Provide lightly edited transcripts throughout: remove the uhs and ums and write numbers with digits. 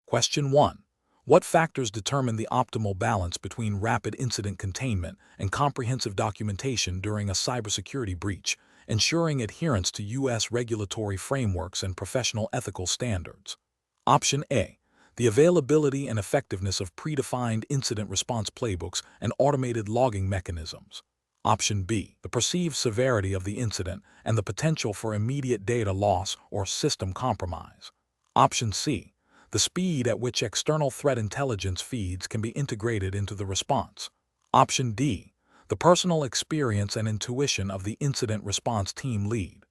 Question 1. What factors determine the optimal balance between rapid incident containment and comprehensive documentation during a cybersecurity breach, ensuring adherence to U.S. regulatory frameworks and professional ethical standards? Option A. The availability and effectiveness of predefined incident response playbooks and automated logging mechanisms. Option B. The perceived severity of the incident and the potential for immediate data loss or system compromise. Option C. The speed at which external threat intelligence feeds can be integrated into the response. Option D. The personal experience and intuition of the incident response team lead.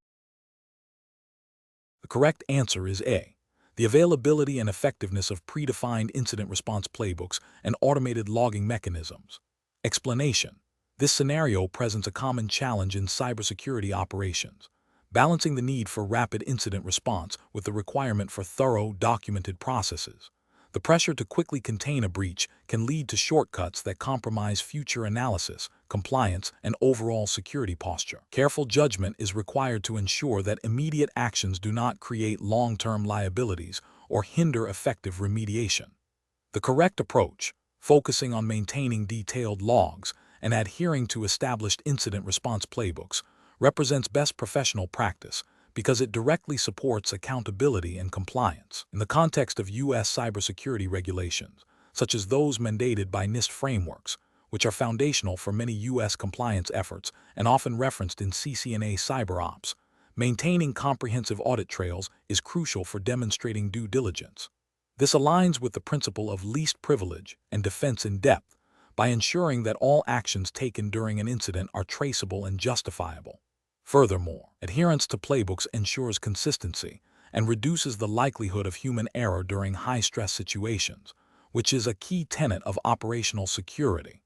The correct answer is A. The availability and effectiveness of predefined incident response playbooks and automated logging mechanisms. Explanation. This scenario presents a common challenge in cybersecurity operations, balancing the need for rapid incident response with the requirement for thorough, documented processes. The pressure to quickly contain a breach can lead to shortcuts that compromise future analysis, compliance, and overall security posture. Careful judgment is required to ensure that immediate actions do not create long-term liabilities or hinder effective remediation. The correct approach, focusing on maintaining detailed logs and adhering to established incident response playbooks, represents best professional practice because it directly supports accountability and compliance. In the context of U.S. cybersecurity regulations, such as those mandated by NIST frameworks, which are foundational for many U.S. compliance efforts and often referenced in CCNA CyberOps, maintaining comprehensive audit trails is crucial for demonstrating due diligence. This aligns with the principle of least privilege and defense in depth by ensuring that all actions taken during an incident are traceable and justifiable. Furthermore, adherence to playbooks ensures consistency and reduces the likelihood of human error during high-stress situations, which is a key tenet of operational security.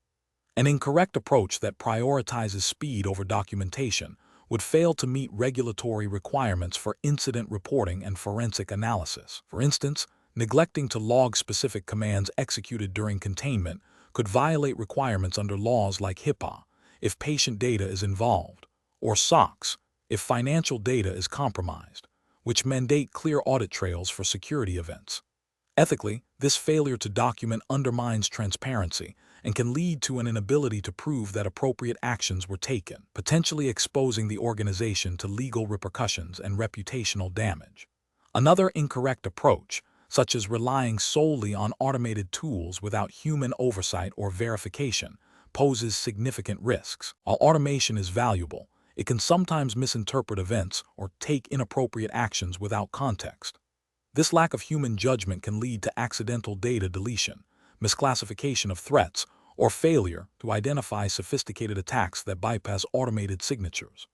An incorrect approach that prioritizes speed over documentation would fail to meet regulatory requirements for incident reporting and forensic analysis. For instance, neglecting to log specific commands executed during containment could violate requirements under laws like HIPAA if patient data is involved, or SOX if financial data is compromised, which mandate clear audit trails for security events. Ethically, this failure to document undermines transparency and can lead to an inability to prove that appropriate actions were taken, potentially exposing the organization to legal repercussions and reputational damage. Another incorrect approach, such as relying solely on automated tools without human oversight or verification, poses significant risks. While automation is valuable, it can sometimes misinterpret events or take inappropriate actions without context. This lack of human judgment can lead to accidental data deletion, misclassification of threats, or failure to identify sophisticated attacks that bypass automated signatures.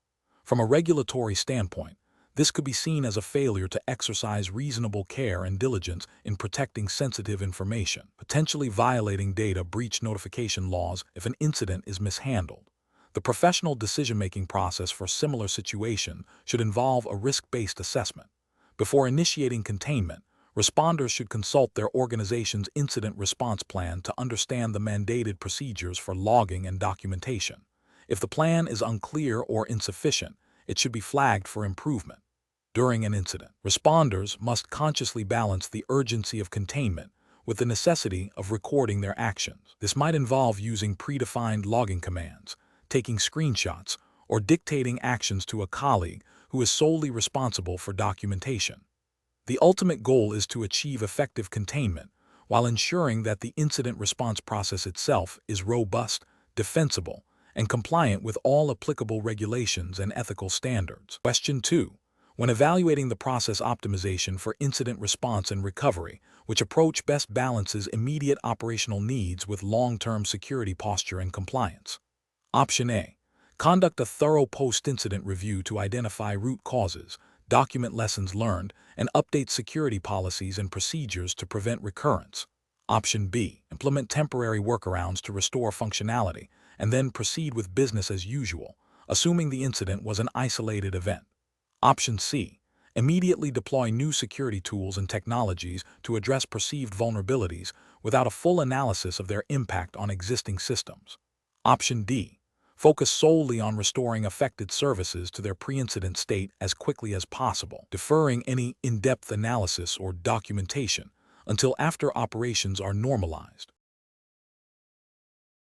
From a regulatory standpoint, this could be seen as a failure to exercise reasonable care and diligence in protecting sensitive information, potentially violating data breach notification laws if an incident is mishandled. The professional decision-making process for similar situations should involve a risk-based assessment. Before initiating containment, responders should consult their organization's incident response plan to understand the mandated procedures for logging and documentation. If the plan is unclear or insufficient, it should be flagged for improvement. During an incident, responders must consciously balance the urgency of containment with the necessity of recording their actions. This might involve using predefined logging commands, taking screenshots, or dictating actions to a colleague who is solely responsible for documentation. The ultimate goal is to achieve effective containment while ensuring that the incident response process itself is robust, defensible, and compliant with all applicable regulations and ethical standards. Question 2. When evaluating the process optimization for incident response and recovery, which approach best balances immediate operational needs with long-term security posture and compliance? Option A. Conduct a thorough post-incident review to identify root causes, document lessons learned, and update security policies and procedures to prevent recurrence. Option B. Implement temporary workarounds to restore functionality, and then proceed with business as usual, assuming the incident was an isolated event. Option C. Immediately deploy new security tools and technologies to address perceived vulnerabilities without a full analysis of their impact on existing systems. Option D. Focus solely on restoring affected services to their pre-incident state as quickly as possible, deferring any in-depth analysis or documentation until after operations are normalized.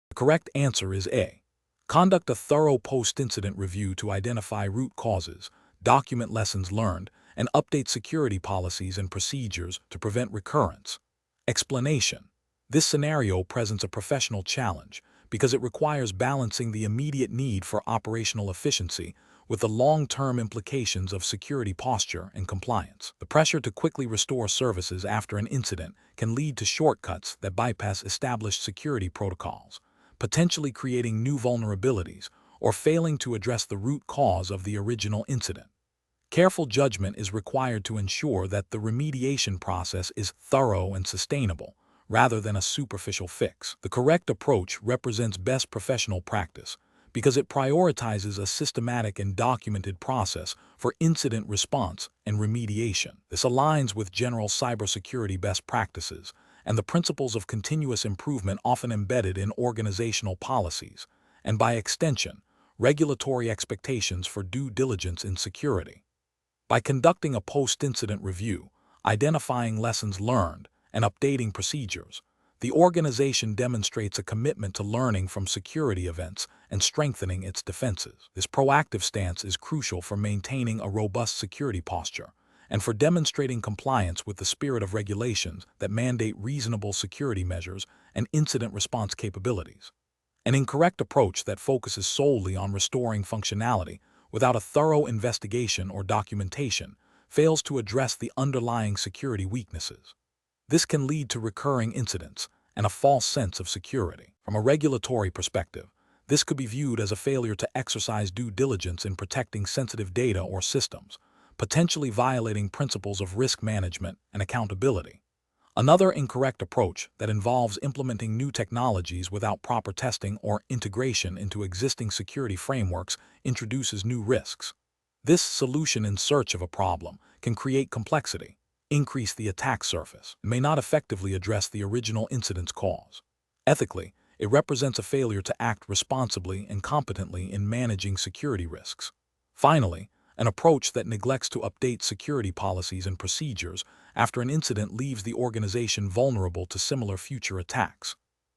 The correct answer is A. Conduct a thorough post-incident review to identify root causes, document lessons learned, and update security policies and procedures to prevent recurrence. Explanation. This scenario presents a professional challenge because it requires balancing the immediate need for operational efficiency with the long-term implications of security posture and compliance. The pressure to quickly restore services after an incident can lead to shortcuts that bypass established security protocols, potentially creating new vulnerabilities or failing to address the root cause of the original incident. Careful judgment is required to ensure that the remediation process is thorough and sustainable, rather than a superficial fix. The correct approach represents best professional practice because it prioritizes a systematic and documented process for incident response and remediation. This aligns with general cybersecurity best practices and the principles of continuous improvement often embedded in organizational policies, and by extension, regulatory expectations for due diligence in security. By conducting a post-incident review, identifying lessons learned, and updating procedures, the organization demonstrates a commitment to learning from security events and strengthening its defenses. This proactive stance is crucial for maintaining a robust security posture and for demonstrating compliance with the spirit of regulations that mandate reasonable security measures and incident response capabilities. An incorrect approach that focuses solely on restoring functionality without a thorough investigation or documentation fails to address the underlying security weaknesses. This can lead to recurring incidents and a false sense of security. From a regulatory perspective, this could be viewed as a failure to exercise due diligence in protecting sensitive data or systems, potentially violating principles of risk management and accountability. Another incorrect approach that involves implementing new technologies without proper testing or integration into existing security frameworks introduces new risks. This solution in search of a problem can create complexity, increase the attack surface, and may not effectively address the original incident's cause. Ethically, it represents a failure to act responsibly and competently in managing security risks. Finally, an approach that neglects to update security policies and procedures after an incident leaves the organization vulnerable to similar future attacks.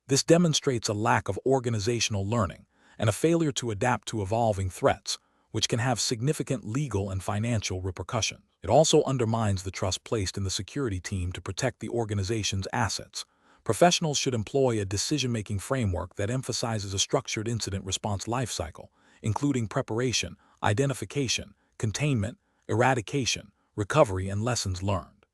This demonstrates a lack of organizational learning and a failure to adapt to evolving threats, which can have significant legal and financial repercussions. It also undermines the trust placed in the security team to protect the organization's assets. Professionals should employ a decision-making framework that emphasizes a structured incident response lifecycle, including preparation, identification, containment, eradication, recovery, and lessons learned.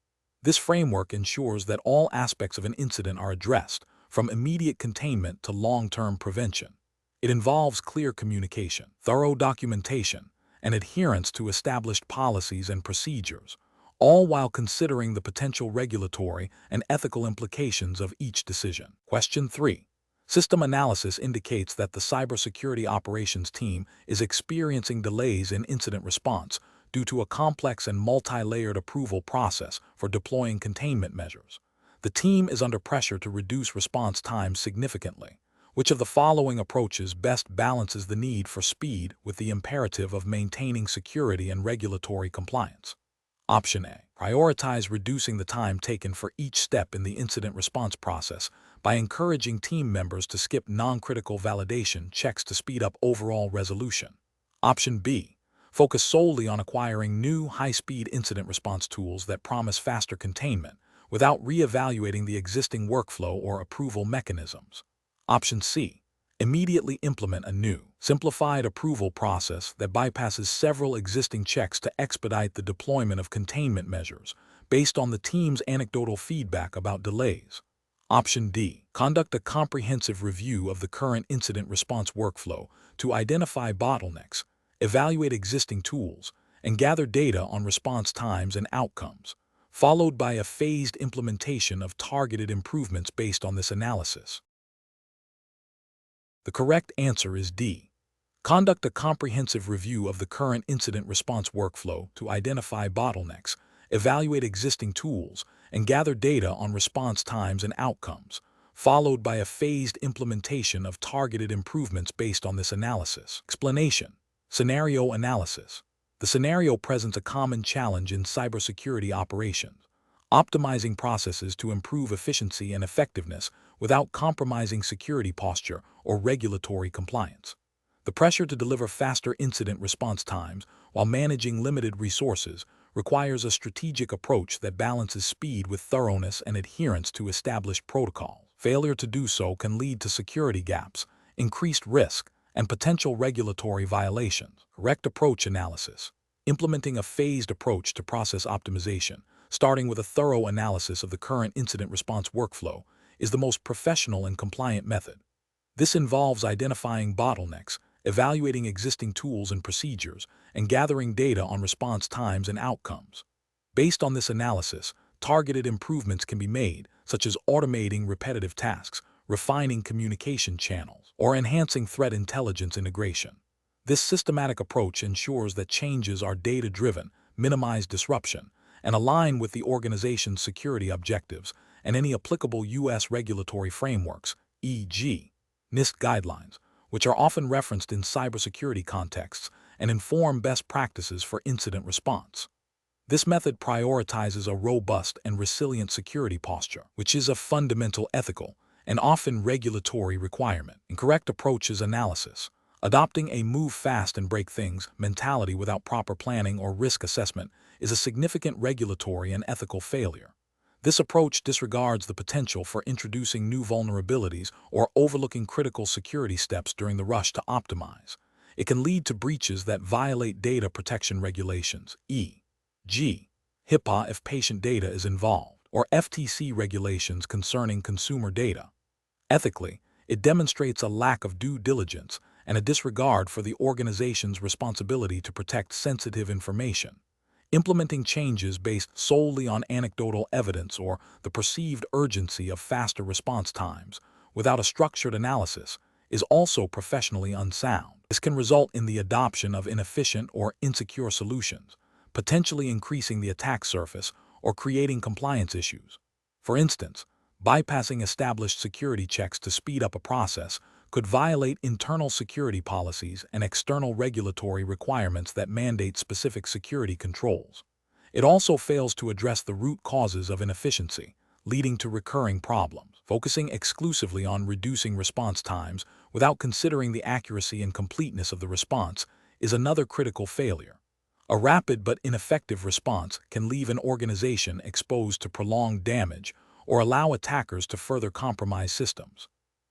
This framework ensures that all aspects of an incident are addressed, from immediate containment to long-term prevention. It involves clear communication, thorough documentation, and adherence to established policies and procedures, all while considering the potential regulatory and ethical implications of each decision. Question 3. System analysis indicates that the cybersecurity operations team is experiencing delays in incident response due to a complex and multi-layered approval process for deploying containment measures. The team is under pressure to reduce response times significantly. Which of the following approaches best balances the need for speed with the imperative of maintaining security and regulatory compliance? Option A. Prioritize reducing the time taken for each step in the incident response process by encouraging team members to skip non-critical validation checks to speed up overall resolution. Option B. Focus solely on acquiring new high-speed incident response tools that promise faster containment without re-evaluating the existing workflow or approval mechanisms. Option C. Immediately implement a new, simplified approval process that bypasses several existing checks to expedite the deployment of containment measures based on the team's anecdotal feedback about delays. Option D. Conduct a comprehensive review of the current incident response workflow to identify bottlenecks, evaluate existing tools, and gather data on response times and outcomes, followed by a phased implementation of targeted improvements based on this analysis. The correct answer is D. Conduct a comprehensive review of the current incident response workflow to identify bottlenecks, evaluate existing tools, and gather data on response times and outcomes, followed by a phased implementation of targeted improvements based on this analysis. Explanation. Scenario analysis. The scenario presents a common challenge in cybersecurity operations. optimizing processes to improve efficiency and effectiveness without compromising security posture or regulatory compliance. The pressure to deliver faster incident response times while managing limited resources requires a strategic approach that balances speed with thoroughness and adherence to established protocols. Failure to do so can lead to security gaps, increased risk, and potential regulatory violations. Correct approach analysis. Implementing a phased approach to process optimization, starting with a thorough analysis of the current incident response workflow, is the most professional and compliant method. This involves identifying bottlenecks, evaluating existing tools and procedures, and gathering data on response times and outcomes. Based on this analysis, targeted improvements can be made, such as automating repetitive tasks, refining communication channels, or enhancing threat intelligence integration. This systematic approach ensures that changes are data-driven, minimize disruption, and align with the organization's security objectives and any applicable U.S. regulatory frameworks, e.g., NIST guidelines, which are often referenced in cybersecurity contexts and inform best practices for incident response. This method prioritizes a robust and resilient security posture, which is a fundamental ethical and often regulatory requirement. Incorrect approach is analysis. Adopting a move fast and break things mentality without proper planning or risk assessment is a significant regulatory and ethical failure. This approach disregards the potential for introducing new vulnerabilities or overlooking critical security steps during the rush to optimize. It can lead to breaches that violate data protection regulations, e.g., HIPAA if patient data is involved, or FTC regulations concerning consumer data. Ethically, it demonstrates a lack of due diligence and a disregard for the organization's responsibility to protect sensitive information. Implementing changes based solely on anecdotal evidence or the perceived urgency of faster response times without a structured analysis is also professionally unsound. This can result in the adoption of inefficient or insecure solutions, potentially increasing the attack surface or creating compliance issues. For instance, bypassing established security checks to speed up a process could violate internal security policies and external regulatory requirements that mandate specific security controls. It also fails to address the root causes of inefficiency, leading to recurring problems. Focusing exclusively on reducing response times without considering the accuracy and completeness of the response is another critical failure. A rapid but ineffective response can leave an organization exposed to prolonged damage or allow attackers to further compromise systems.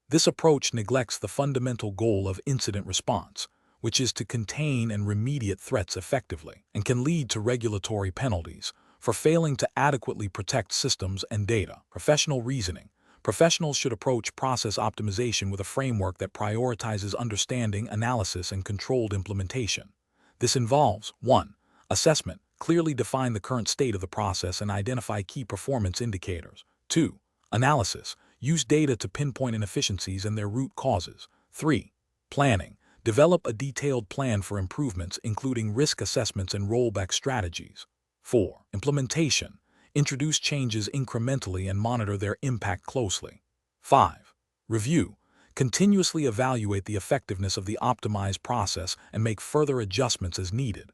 This approach neglects the fundamental goal of incident response, which is to contain and remediate threats effectively, and can lead to regulatory penalties for failing to adequately protect systems and data. Professional reasoning. Professionals should approach process optimization with a framework that prioritizes understanding, analysis, and controlled implementation. This involves 1. Assessment. Clearly define the current state of the process and identify key performance indicators. 2. Analysis. Use data to pinpoint inefficiencies and their root causes. 3. Planning. Develop a detailed plan for improvements, including risk assessments and rollback strategies. 4. Implementation. Introduce changes incrementally and monitor their impact closely. 5. Review. Continuously evaluate the effectiveness of the optimized process and make further adjustments as needed.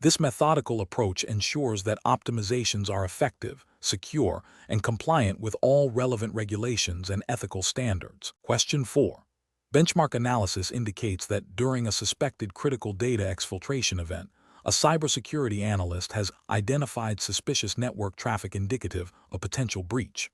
This methodical approach ensures that optimizations are effective, secure, and compliant with all relevant regulations and ethical standards. Question 4. Benchmark analysis indicates that during a suspected critical data exfiltration event, a cybersecurity analyst has identified suspicious network traffic indicative of potential breach.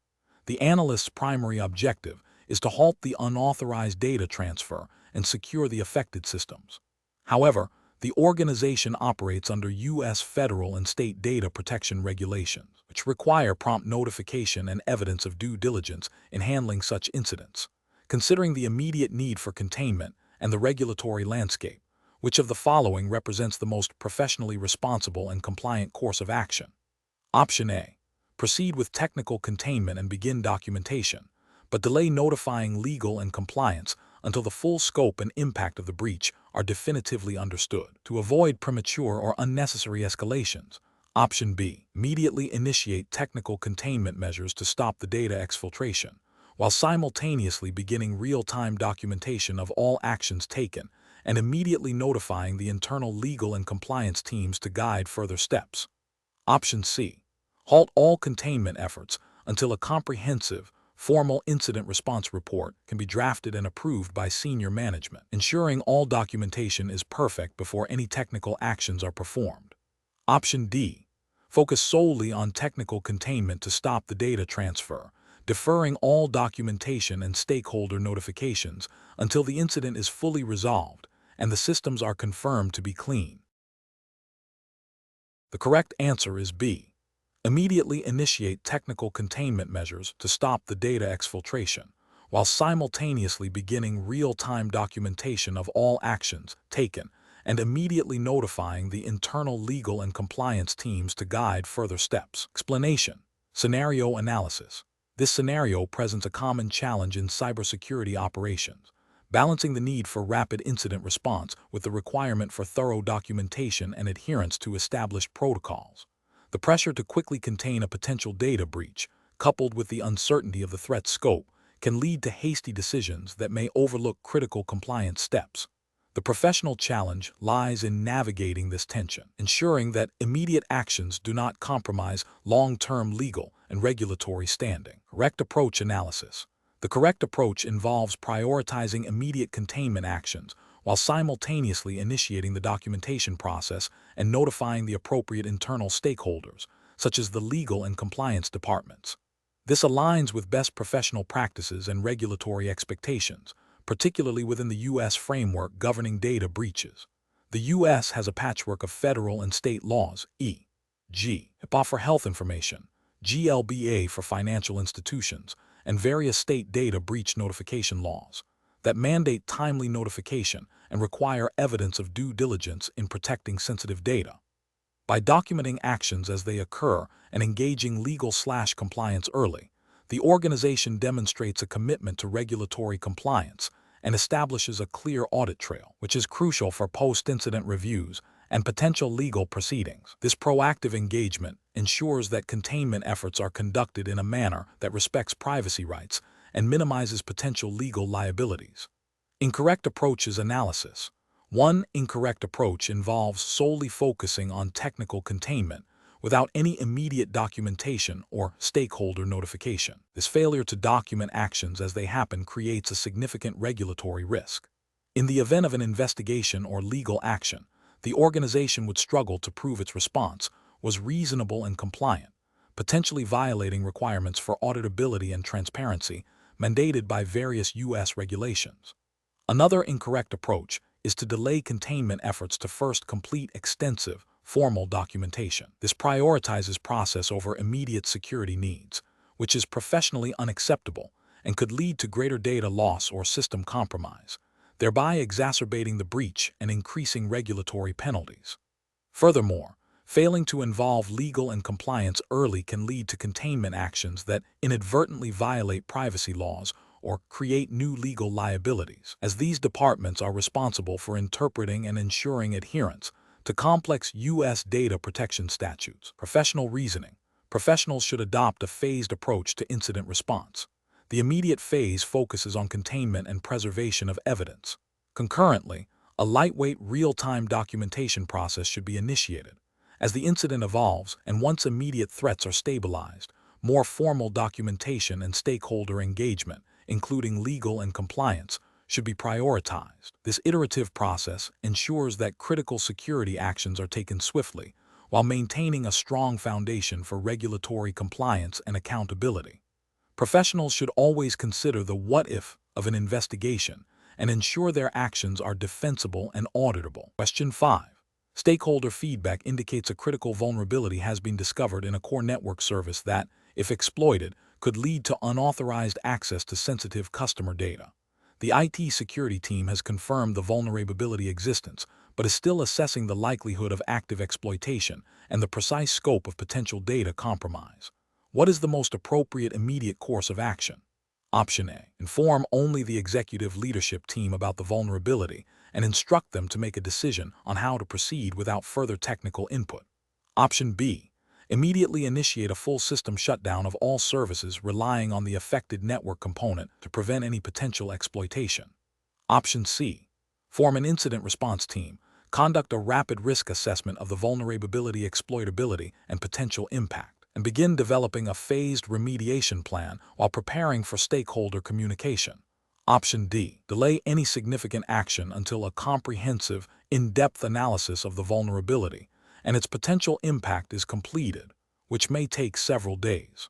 The analyst's primary objective is to halt the unauthorized data transfer and secure the affected systems. However, the organization operates under U.S. federal and state data protection regulations, which require prompt notification and evidence of due diligence in handling such incidents. Considering the immediate need for containment and the regulatory landscape, which of the following represents the most professionally responsible and compliant course of action? Option A. Proceed with technical containment and begin documentation, but delay notifying legal and compliance until the full scope and impact of the breach are definitively understood, to avoid premature or unnecessary escalations. Option B. Immediately initiate technical containment measures to stop the data exfiltration, while simultaneously beginning real-time documentation of all actions taken and immediately notifying the internal legal and compliance teams to guide further steps. Option C. Halt all containment efforts until a comprehensive, formal incident response report can be drafted and approved by senior management, ensuring all documentation is perfect before any technical actions are performed. Option D. Focus solely on technical containment to stop the data transfer, deferring all documentation and stakeholder notifications until the incident is fully resolved and the systems are confirmed to be clean. The correct answer is B. Immediately initiate technical containment measures to stop the data exfiltration, while simultaneously beginning real-time documentation of all actions taken and immediately notifying the internal legal and compliance teams to guide further steps. Explanation. Scenario analysis. This scenario presents a common challenge in cybersecurity operations, balancing the need for rapid incident response with the requirement for thorough documentation and adherence to established protocols. The pressure to quickly contain a potential data breach, coupled with the uncertainty of the threat's scope, can lead to hasty decisions that may overlook critical compliance steps. The professional challenge lies in navigating this tension, ensuring that immediate actions do not compromise long-term legal and regulatory standing. Correct approach analysis. The correct approach involves prioritizing immediate containment actions while simultaneously initiating the documentation process and notifying the appropriate internal stakeholders, such as the legal and compliance departments. This aligns with best professional practices and regulatory expectations, particularly within the U.S. framework governing data breaches. The U.S. has a patchwork of federal and state laws, e.g., HIPAA for health information, GLBA for financial institutions, and various state data breach notification laws that mandate timely notification and require evidence of due diligence in protecting sensitive data. By documenting actions as they occur and engaging legal/compliance early, the organization demonstrates a commitment to regulatory compliance and establishes a clear audit trail, which is crucial for post-incident reviews and potential legal proceedings. This proactive engagement ensures that containment efforts are conducted in a manner that respects privacy rights and minimizes potential legal liabilities. Incorrect approaches analysis. One incorrect approach involves solely focusing on technical containment without any immediate documentation or stakeholder notification. This failure to document actions as they happen creates a significant regulatory risk. In the event of an investigation or legal action, the organization would struggle to prove its response was reasonable and compliant, potentially violating requirements for auditability and transparency mandated by various U.S. regulations. Another incorrect approach is to delay containment efforts to first complete extensive, formal documentation. This prioritizes process over immediate security needs, which is professionally unacceptable and could lead to greater data loss or system compromise, thereby exacerbating the breach and increasing regulatory penalties. Furthermore, failing to involve legal and compliance early can lead to containment actions that inadvertently violate privacy laws or create new legal liabilities, as these departments are responsible for interpreting and ensuring adherence to complex U.S. data protection statutes. Professional reasoning. Professionals should adopt a phased approach to incident response. The immediate phase focuses on containment and preservation of evidence. Concurrently, a lightweight real-time documentation process should be initiated. As the incident evolves and once immediate threats are stabilized, more formal documentation and stakeholder engagement, including legal and compliance, should be prioritized. This iterative process ensures that critical security actions are taken swiftly, while maintaining a strong foundation for regulatory compliance and accountability. Professionals should always consider the what-if of an investigation and ensure their actions are defensible and auditable. Question 5. Stakeholder feedback indicates a critical vulnerability has been discovered in a core network service that, if exploited, could lead to unauthorized access to sensitive customer data. The IT security team has confirmed the vulnerability existence, but is still assessing the likelihood of active exploitation and the precise scope of potential data compromise. What is the most appropriate immediate course of action? Option A. Inform only the executive leadership team about the vulnerability and instruct them to make a decision on how to proceed without further technical input. Option B. Immediately initiate a full system shutdown of all services relying on the affected network component to prevent any potential exploitation. Option C. Form an incident response team. Conduct a rapid risk assessment of the vulnerability, exploitability, and potential impact. and begin developing a phased remediation plan while preparing for stakeholder communication. Option D. Delay any significant action until a comprehensive, in-depth analysis of the vulnerability and its potential impact is completed, which may take several days.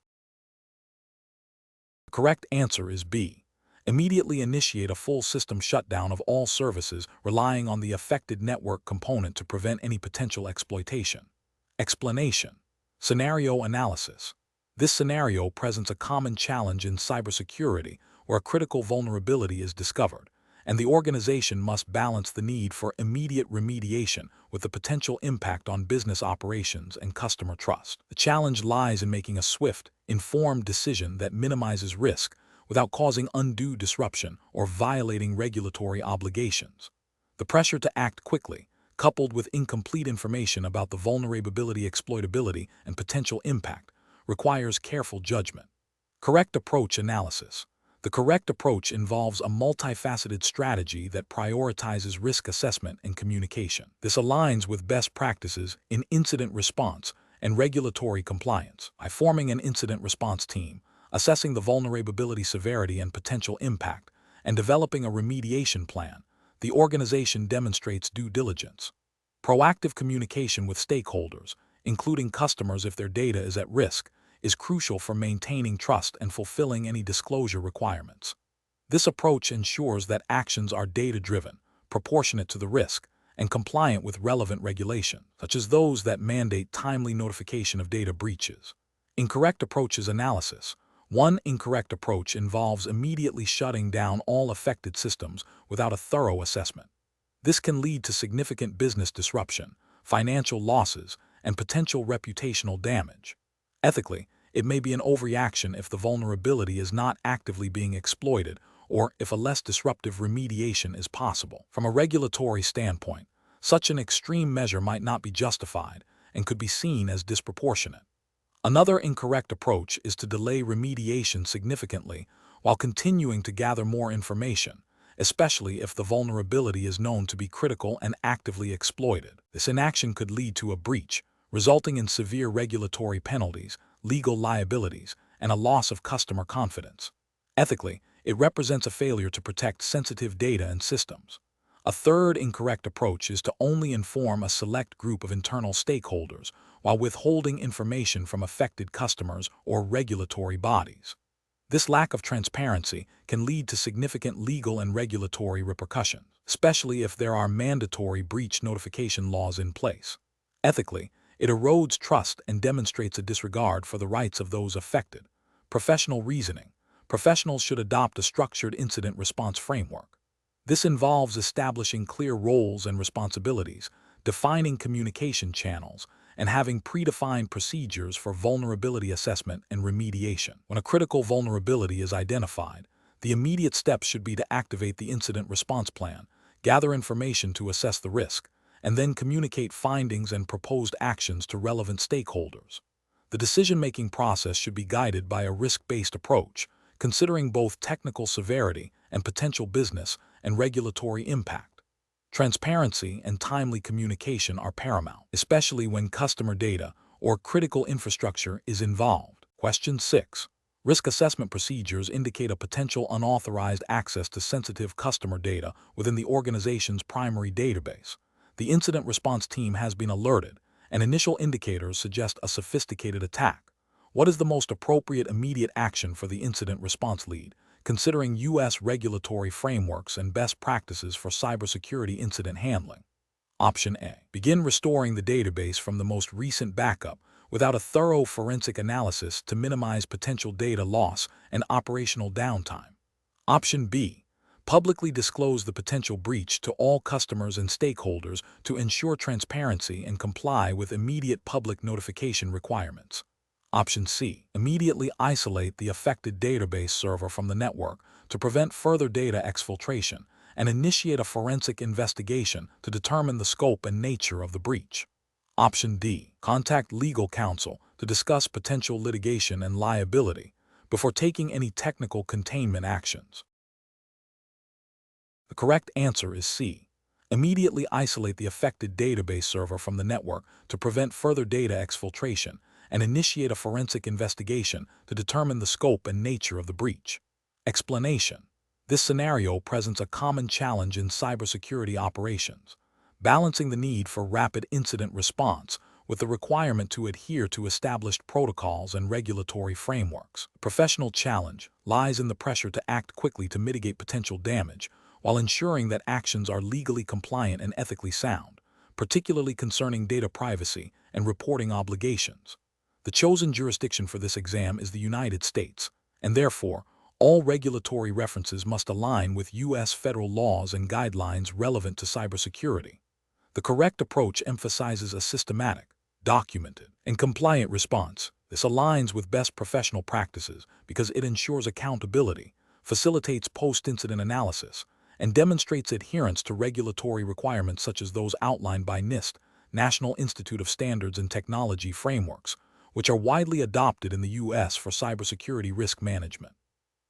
The correct answer is B. Immediately initiate a full system shutdown of all services relying on the affected network component to prevent any potential exploitation. Explanation. Scenario analysis. This scenario presents a common challenge in cybersecurity where a critical vulnerability is discovered, and the organization must balance the need for immediate remediation with the potential impact on business operations and customer trust. The challenge lies in making a swift, informed decision that minimizes risk without causing undue disruption or violating regulatory obligations. The pressure to act quickly, coupled with incomplete information about the vulnerability, exploitability, and potential impact, requires careful judgment. Correct approach analysis. The correct approach involves a multifaceted strategy that prioritizes risk assessment and communication. This aligns with best practices in incident response and regulatory compliance. By forming an incident response team, assessing the vulnerability severity and potential impact, and developing a remediation plan, the organization demonstrates due diligence. Proactive communication with stakeholders, including customers if their data is at risk, is crucial for maintaining trust and fulfilling any disclosure requirements. This approach ensures that actions are data-driven, proportionate to the risk, and compliant with relevant regulations, such as those that mandate timely notification of data breaches. Incorrect approaches analysis. One incorrect approach involves immediately shutting down all affected systems without a thorough assessment. This can lead to significant business disruption, financial losses, and potential reputational damage. Ethically, it may be an overreaction if the vulnerability is not actively being exploited or if a less disruptive remediation is possible. From a regulatory standpoint, such an extreme measure might not be justified and could be seen as disproportionate. Another incorrect approach is to delay remediation significantly while continuing to gather more information, especially if the vulnerability is known to be critical and actively exploited. This inaction could lead to a breach, resulting in severe regulatory penalties, legal liabilities, and a loss of customer confidence. Ethically, it represents a failure to protect sensitive data and systems. A third incorrect approach is to only inform a select group of internal stakeholders while withholding information from affected customers or regulatory bodies. This lack of transparency can lead to significant legal and regulatory repercussions, especially if there are mandatory breach notification laws in place. Ethically, it erodes trust and demonstrates a disregard for the rights of those affected. Professional reasoning. Professionals should adopt a structured incident response framework. This involves establishing clear roles and responsibilities, defining communication channels, and having predefined procedures for vulnerability assessment and remediation. When a critical vulnerability is identified, the immediate steps should be to activate the incident response plan, gather information to assess the risk, and then communicate findings and proposed actions to relevant stakeholders. The decision-making process should be guided by a risk-based approach, considering both technical severity and potential business and regulatory impact. Transparency and timely communication are paramount, especially when customer data or critical infrastructure is involved. Question 6. Risk assessment procedures indicate a potential unauthorized access to sensitive customer data within the organization's primary database. The incident response team has been alerted, and initial indicators suggest a sophisticated attack. What is the most appropriate immediate action for the incident response lead, considering U.S. regulatory frameworks and best practices for cybersecurity incident handling? Option A. Begin restoring the database from the most recent backup without a thorough forensic analysis to minimize potential data loss and operational downtime. Option B. Publicly disclose the potential breach to all customers and stakeholders to ensure transparency and comply with immediate public notification requirements. Option C. Immediately isolate the affected database server from the network to prevent further data exfiltration and initiate a forensic investigation to determine the scope and nature of the breach. Option D. Contact legal counsel to discuss potential litigation and liability before taking any technical containment actions. The correct answer is C. Immediately isolate the affected database server from the network to prevent further data exfiltration and initiate a forensic investigation to determine the scope and nature of the breach. Explanation. This scenario presents a common challenge in cybersecurity operations, balancing the need for rapid incident response with the requirement to adhere to established protocols and regulatory frameworks. The professional challenge lies in the pressure to act quickly to mitigate potential damage, while ensuring that actions are legally compliant and ethically sound, particularly concerning data privacy and reporting obligations. The chosen jurisdiction for this exam is the United States, and therefore, all regulatory references must align with U.S. federal laws and guidelines relevant to cybersecurity. The correct approach emphasizes a systematic, documented, and compliant response. This aligns with best professional practices because it ensures accountability, facilitates post-incident analysis, and demonstrates adherence to regulatory requirements such as those outlined by NIST, National Institute of Standards and Technology frameworks, which are widely adopted in the U.S. for cybersecurity risk management.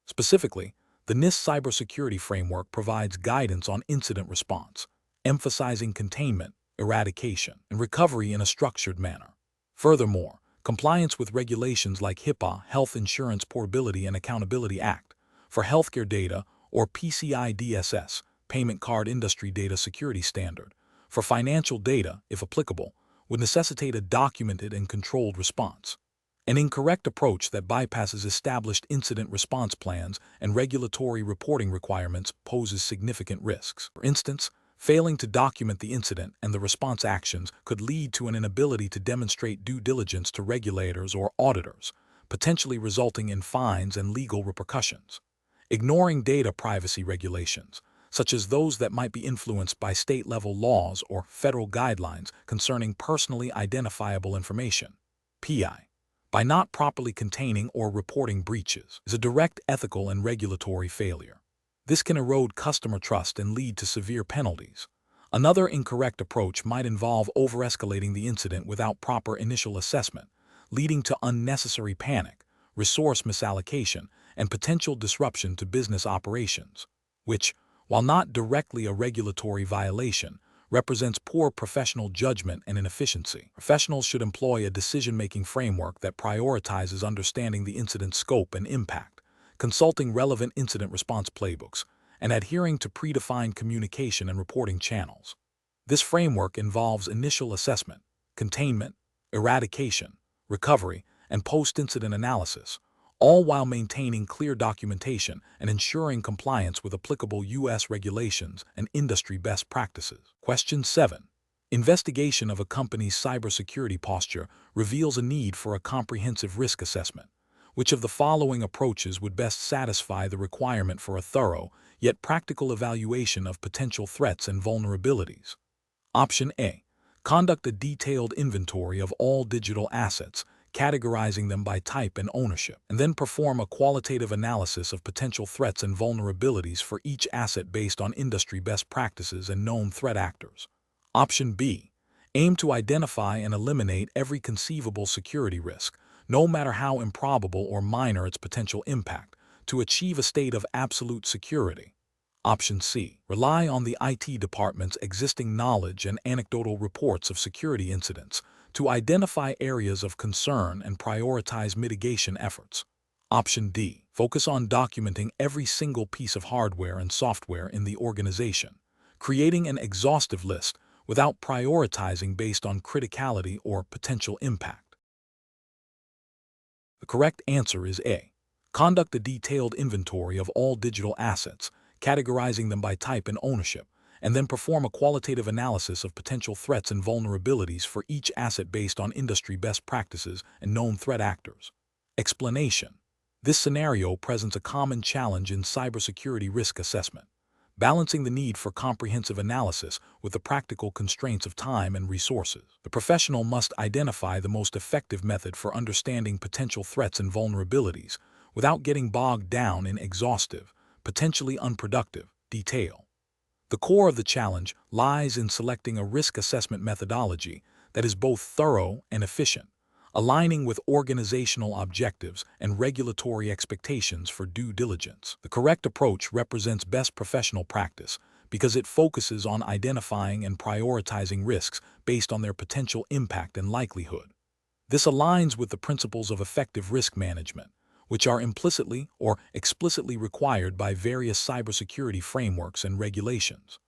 Specifically, the NIST Cybersecurity Framework provides guidance on incident response, emphasizing containment, eradication, and recovery in a structured manner. Furthermore, compliance with regulations like HIPAA, Health Insurance Portability and Accountability Act, for healthcare data, or PCI DSS, Payment Card Industry Data Security Standard, for financial data, if applicable, would necessitate a documented and controlled response. An incorrect approach that bypasses established incident response plans and regulatory reporting requirements poses significant risks. For instance, failing to document the incident and the response actions could lead to an inability to demonstrate due diligence to regulators or auditors, potentially resulting in fines and legal repercussions. Ignoring data privacy regulations, such as those that might be influenced by state-level laws or federal guidelines concerning personally identifiable information, PI, by not properly containing or reporting breaches, is a direct ethical and regulatory failure. This can erode customer trust and lead to severe penalties. Another incorrect approach might involve overescalating the incident without proper initial assessment, leading to unnecessary panic, resource misallocation, and potential disruption to business operations, which, while not directly a regulatory violation, represents poor professional judgment and inefficiency. Professionals should employ a decision-making framework that prioritizes understanding the incident's scope and impact, consulting relevant incident response playbooks, and adhering to predefined communication and reporting channels. This framework involves initial assessment, containment, eradication, recovery, and post-incident analysis, all while maintaining clear documentation and ensuring compliance with applicable U.S. regulations and industry best practices. Question 7. Investigation of a company's cybersecurity posture reveals a need for a comprehensive risk assessment. Which of the following approaches would best satisfy the requirement for a thorough, yet practical evaluation of potential threats and vulnerabilities? Option A. Conduct a detailed inventory of all digital assets, categorizing them by type and ownership, and then perform a qualitative analysis of potential threats and vulnerabilities for each asset based on industry best practices and known threat actors. Option B. Aim to identify and eliminate every conceivable security risk, no matter how improbable or minor its potential impact, to achieve a state of absolute security. Option C. Rely on the IT department's existing knowledge and anecdotal reports of security incidents to identify areas of concern and prioritize mitigation efforts. Option D. Focus on documenting every single piece of hardware and software in the organization, creating an exhaustive list without prioritizing based on criticality or potential impact. The correct answer is A. Conduct a detailed inventory of all digital assets, categorizing them by type and ownership, and then perform a qualitative analysis of potential threats and vulnerabilities for each asset based on industry best practices and known threat actors. Explanation. This scenario presents a common challenge in cybersecurity risk assessment, balancing the need for comprehensive analysis with the practical constraints of time and resources. The professional must identify the most effective method for understanding potential threats and vulnerabilities without getting bogged down in exhaustive, potentially unproductive, detail. The core of the challenge lies in selecting a risk assessment methodology that is both thorough and efficient, aligning with organizational objectives and regulatory expectations for due diligence. The correct approach represents best professional practice because it focuses on identifying and prioritizing risks based on their potential impact and likelihood. This aligns with the principles of effective risk management, which are implicitly or explicitly required by various cybersecurity frameworks and regulations.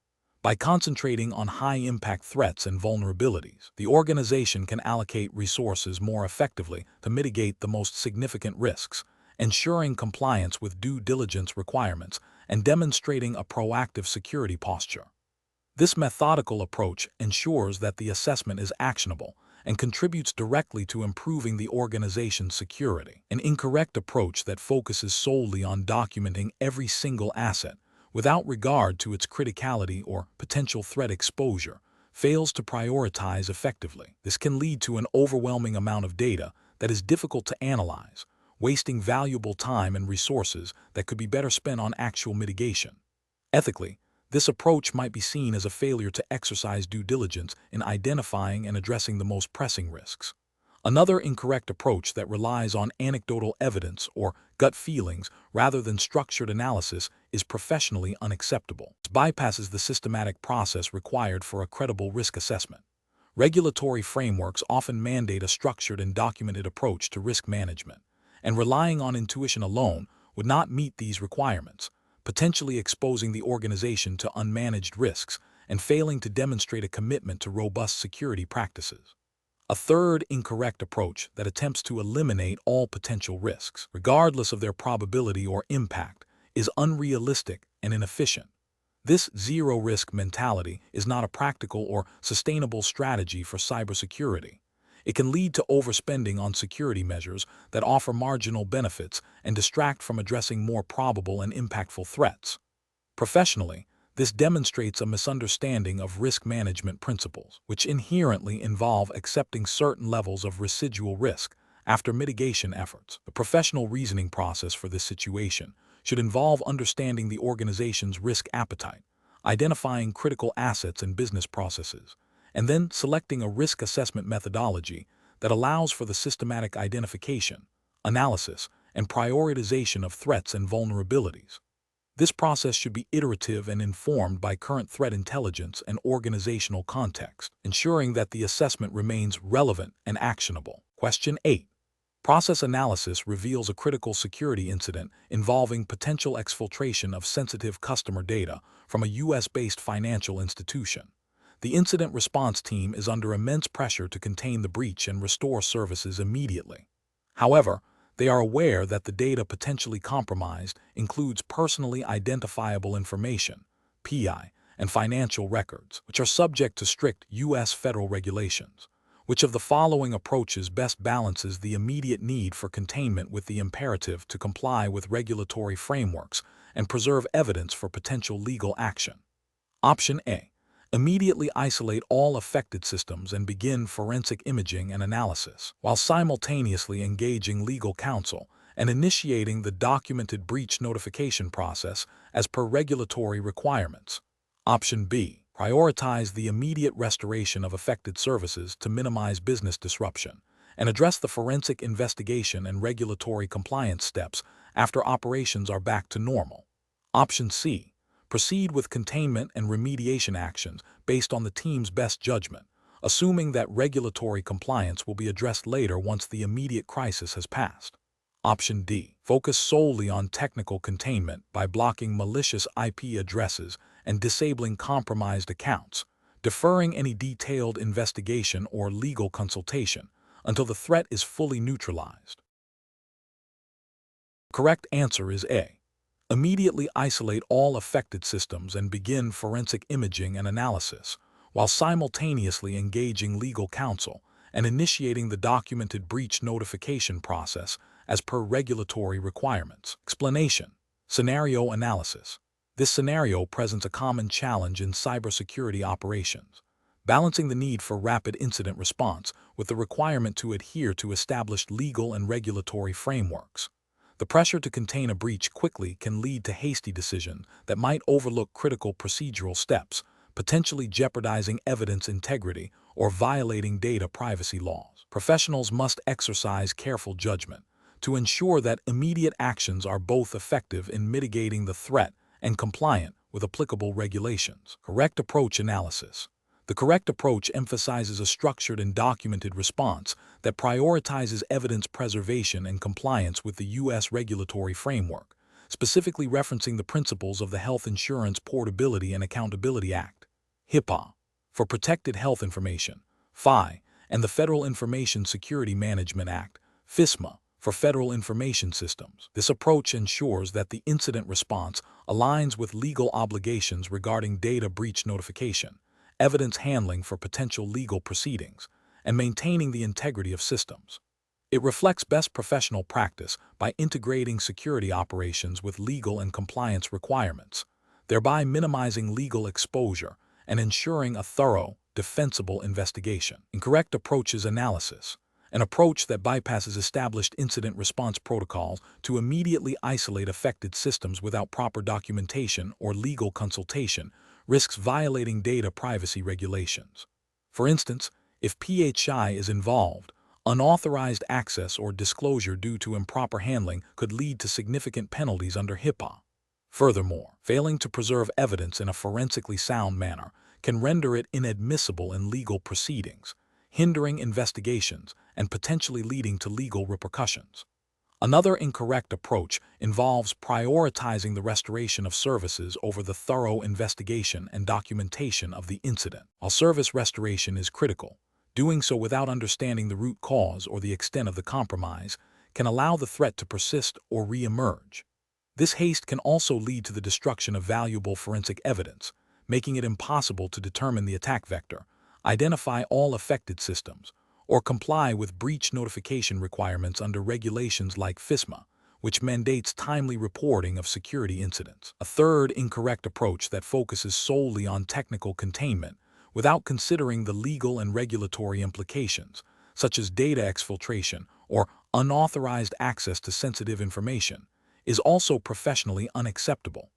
By concentrating on high-impact threats and vulnerabilities, the organization can allocate resources more effectively to mitigate the most significant risks, ensuring compliance with due diligence requirements and demonstrating a proactive security posture. This methodical approach ensures that the assessment is actionable and contributes directly to improving the organization's security. An incorrect approach that focuses solely on documenting every single asset without regard to its criticality or potential threat exposure fails to prioritize effectively. This can lead to an overwhelming amount of data that is difficult to analyze, wasting valuable time and resources that could be better spent on actual mitigation. Ethically, this approach might be seen as a failure to exercise due diligence in identifying and addressing the most pressing risks. Another incorrect approach that relies on anecdotal evidence or gut feelings rather than structured analysis is professionally unacceptable. It bypasses the systematic process required for a credible risk assessment. Regulatory frameworks often mandate a structured and documented approach to risk management, and relying on intuition alone would not meet these requirements, potentially exposing the organization to unmanaged risks and failing to demonstrate a commitment to robust security practices. A third incorrect approach that attempts to eliminate all potential risks, regardless of their probability or impact, is unrealistic and inefficient. This zero-risk mentality is not a practical or sustainable strategy for cybersecurity. It can lead to overspending on security measures that offer marginal benefits and distract from addressing more probable and impactful threats. Professionally, this demonstrates a misunderstanding of risk management principles, which inherently involve accepting certain levels of residual risk after mitigation efforts. The professional reasoning process for this situation should involve understanding the organization's risk appetite, identifying critical assets and business processes, and then selecting a risk assessment methodology that allows for the systematic identification, analysis, and prioritization of threats and vulnerabilities. This process should be iterative and informed by current threat intelligence and organizational context, ensuring that the assessment remains relevant and actionable. Question 8. Process analysis reveals a critical security incident involving potential exfiltration of sensitive customer data from a U.S.-based financial institution. The incident response team is under immense pressure to contain the breach and restore services immediately. However, they are aware that the data potentially compromised includes personally identifiable information, PI, and financial records, which are subject to strict U.S. federal regulations. Which of the following approaches best balances the immediate need for containment with the imperative to comply with regulatory frameworks and preserve evidence for potential legal action? Option A. Immediately isolate all affected systems and begin forensic imaging and analysis, while simultaneously engaging legal counsel and initiating the documented breach notification process as per regulatory requirements. Option B. Prioritize the immediate restoration of affected services to minimize business disruption, and address the forensic investigation and regulatory compliance steps after operations are back to normal. Option C. Proceed with containment and remediation actions based on the team's best judgment, assuming that regulatory compliance will be addressed later once the immediate crisis has passed. Option D. Focus solely on technical containment by blocking malicious IP addresses and disabling compromised accounts, deferring any detailed investigation or legal consultation until the threat is fully neutralized. The correct answer is A. Immediately isolate all affected systems and begin forensic imaging and analysis, while simultaneously engaging legal counsel and initiating the documented breach notification process as per regulatory requirements. Explanation. Scenario analysis. This scenario presents a common challenge in cybersecurity operations, balancing the need for rapid incident response with the requirement to adhere to established legal and regulatory frameworks. The pressure to contain a breach quickly can lead to hasty decisions that might overlook critical procedural steps, potentially jeopardizing evidence integrity or violating data privacy laws. Professionals must exercise careful judgment to ensure that immediate actions are both effective in mitigating the threat and compliant with applicable regulations. Correct approach analysis. The correct approach emphasizes a structured and documented response that prioritizes evidence preservation and compliance with the U.S. regulatory framework, specifically referencing the principles of the Health Insurance Portability and Accountability Act, HIPAA, for protected health information, FI, and the Federal Information Security Management Act, FISMA, for federal information systems. This approach ensures that the incident response aligns with legal obligations regarding data breach notification, evidence handling for potential legal proceedings, and maintaining the integrity of systems. It reflects best professional practice by integrating security operations with legal and compliance requirements, thereby minimizing legal exposure and ensuring a thorough, defensible investigation. Incorrect approaches analysis, an approach that bypasses established incident response protocols to immediately isolate affected systems without proper documentation or legal consultation, risks violating data privacy regulations. For instance, if PHI is involved, unauthorized access or disclosure due to improper handling could lead to significant penalties under HIPAA. Furthermore, failing to preserve evidence in a forensically sound manner can render it inadmissible in legal proceedings, hindering investigations and potentially leading to legal repercussions. Another incorrect approach involves prioritizing the restoration of services over the thorough investigation and documentation of the incident. While service restoration is critical, doing so without understanding the root cause or the extent of the compromise can allow the threat to persist or re-emerge. This haste can also lead to the destruction of valuable forensic evidence, making it impossible to determine the attack vector, identify all affected systems, or comply with breach notification requirements under regulations like FISMA, which mandates timely reporting of security incidents. A third incorrect approach that focuses solely on technical containment without considering the legal and regulatory implications, such as data exfiltration or unauthorized access to sensitive information, is also professionally unacceptable.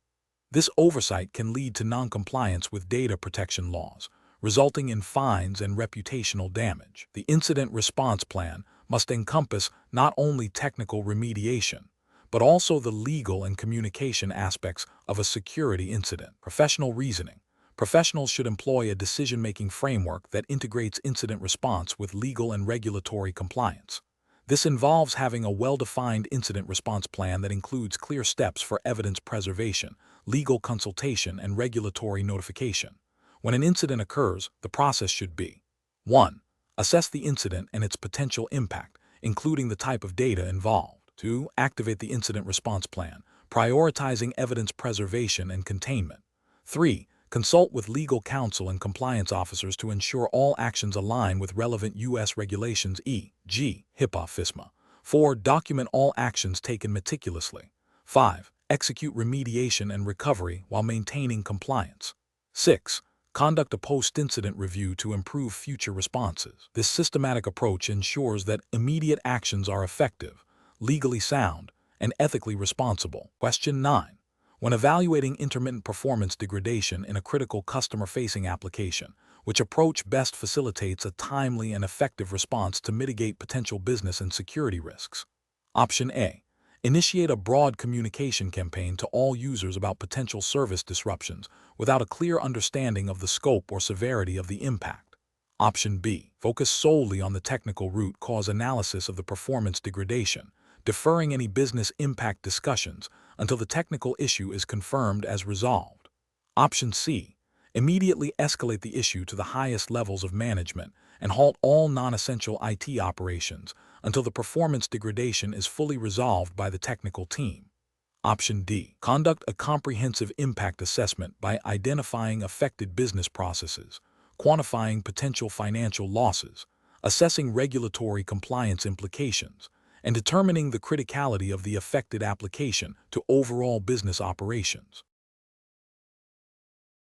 This oversight can lead to noncompliance with data protection laws, resulting in fines and reputational damage. The incident response plan must encompass not only technical remediation, but also the legal and communication aspects of a security incident. Professional reasoning. Professionals should employ a decision-making framework that integrates incident response with legal and regulatory compliance. This involves having a well-defined incident response plan that includes clear steps for evidence preservation, legal consultation, and regulatory notification. When an incident occurs, the process should be: 1. Assess the incident and its potential impact, including the type of data involved. 2. Activate the incident response plan, prioritizing evidence preservation and containment. 3. Consult with legal counsel and compliance officers to ensure all actions align with relevant U.S. regulations e.g. HIPAA, FISMA. 4. Document all actions taken meticulously. 5. Execute remediation and recovery while maintaining compliance. 6. Conduct a post-incident review to improve future responses. This systematic approach ensures that immediate actions are effective, legally sound, and ethically responsible. Question 9. When evaluating intermittent performance degradation in a critical customer-facing application, which approach best facilitates a timely and effective response to mitigate potential business and security risks? Option A. Initiate a broad communication campaign to all users about potential service disruptions without a clear understanding of the scope or severity of the impact. Option B. Focus solely on the technical root cause analysis of the performance degradation, deferring any business impact discussions until the technical issue is confirmed as resolved. Option C. Immediately escalate the issue to the highest levels of management and halt all non-essential IT operations until the performance degradation is fully resolved by the technical team. Option D. Conduct a comprehensive impact assessment by identifying affected business processes, quantifying potential financial losses, assessing regulatory compliance implications, and determining the criticality of the affected application to overall business operations.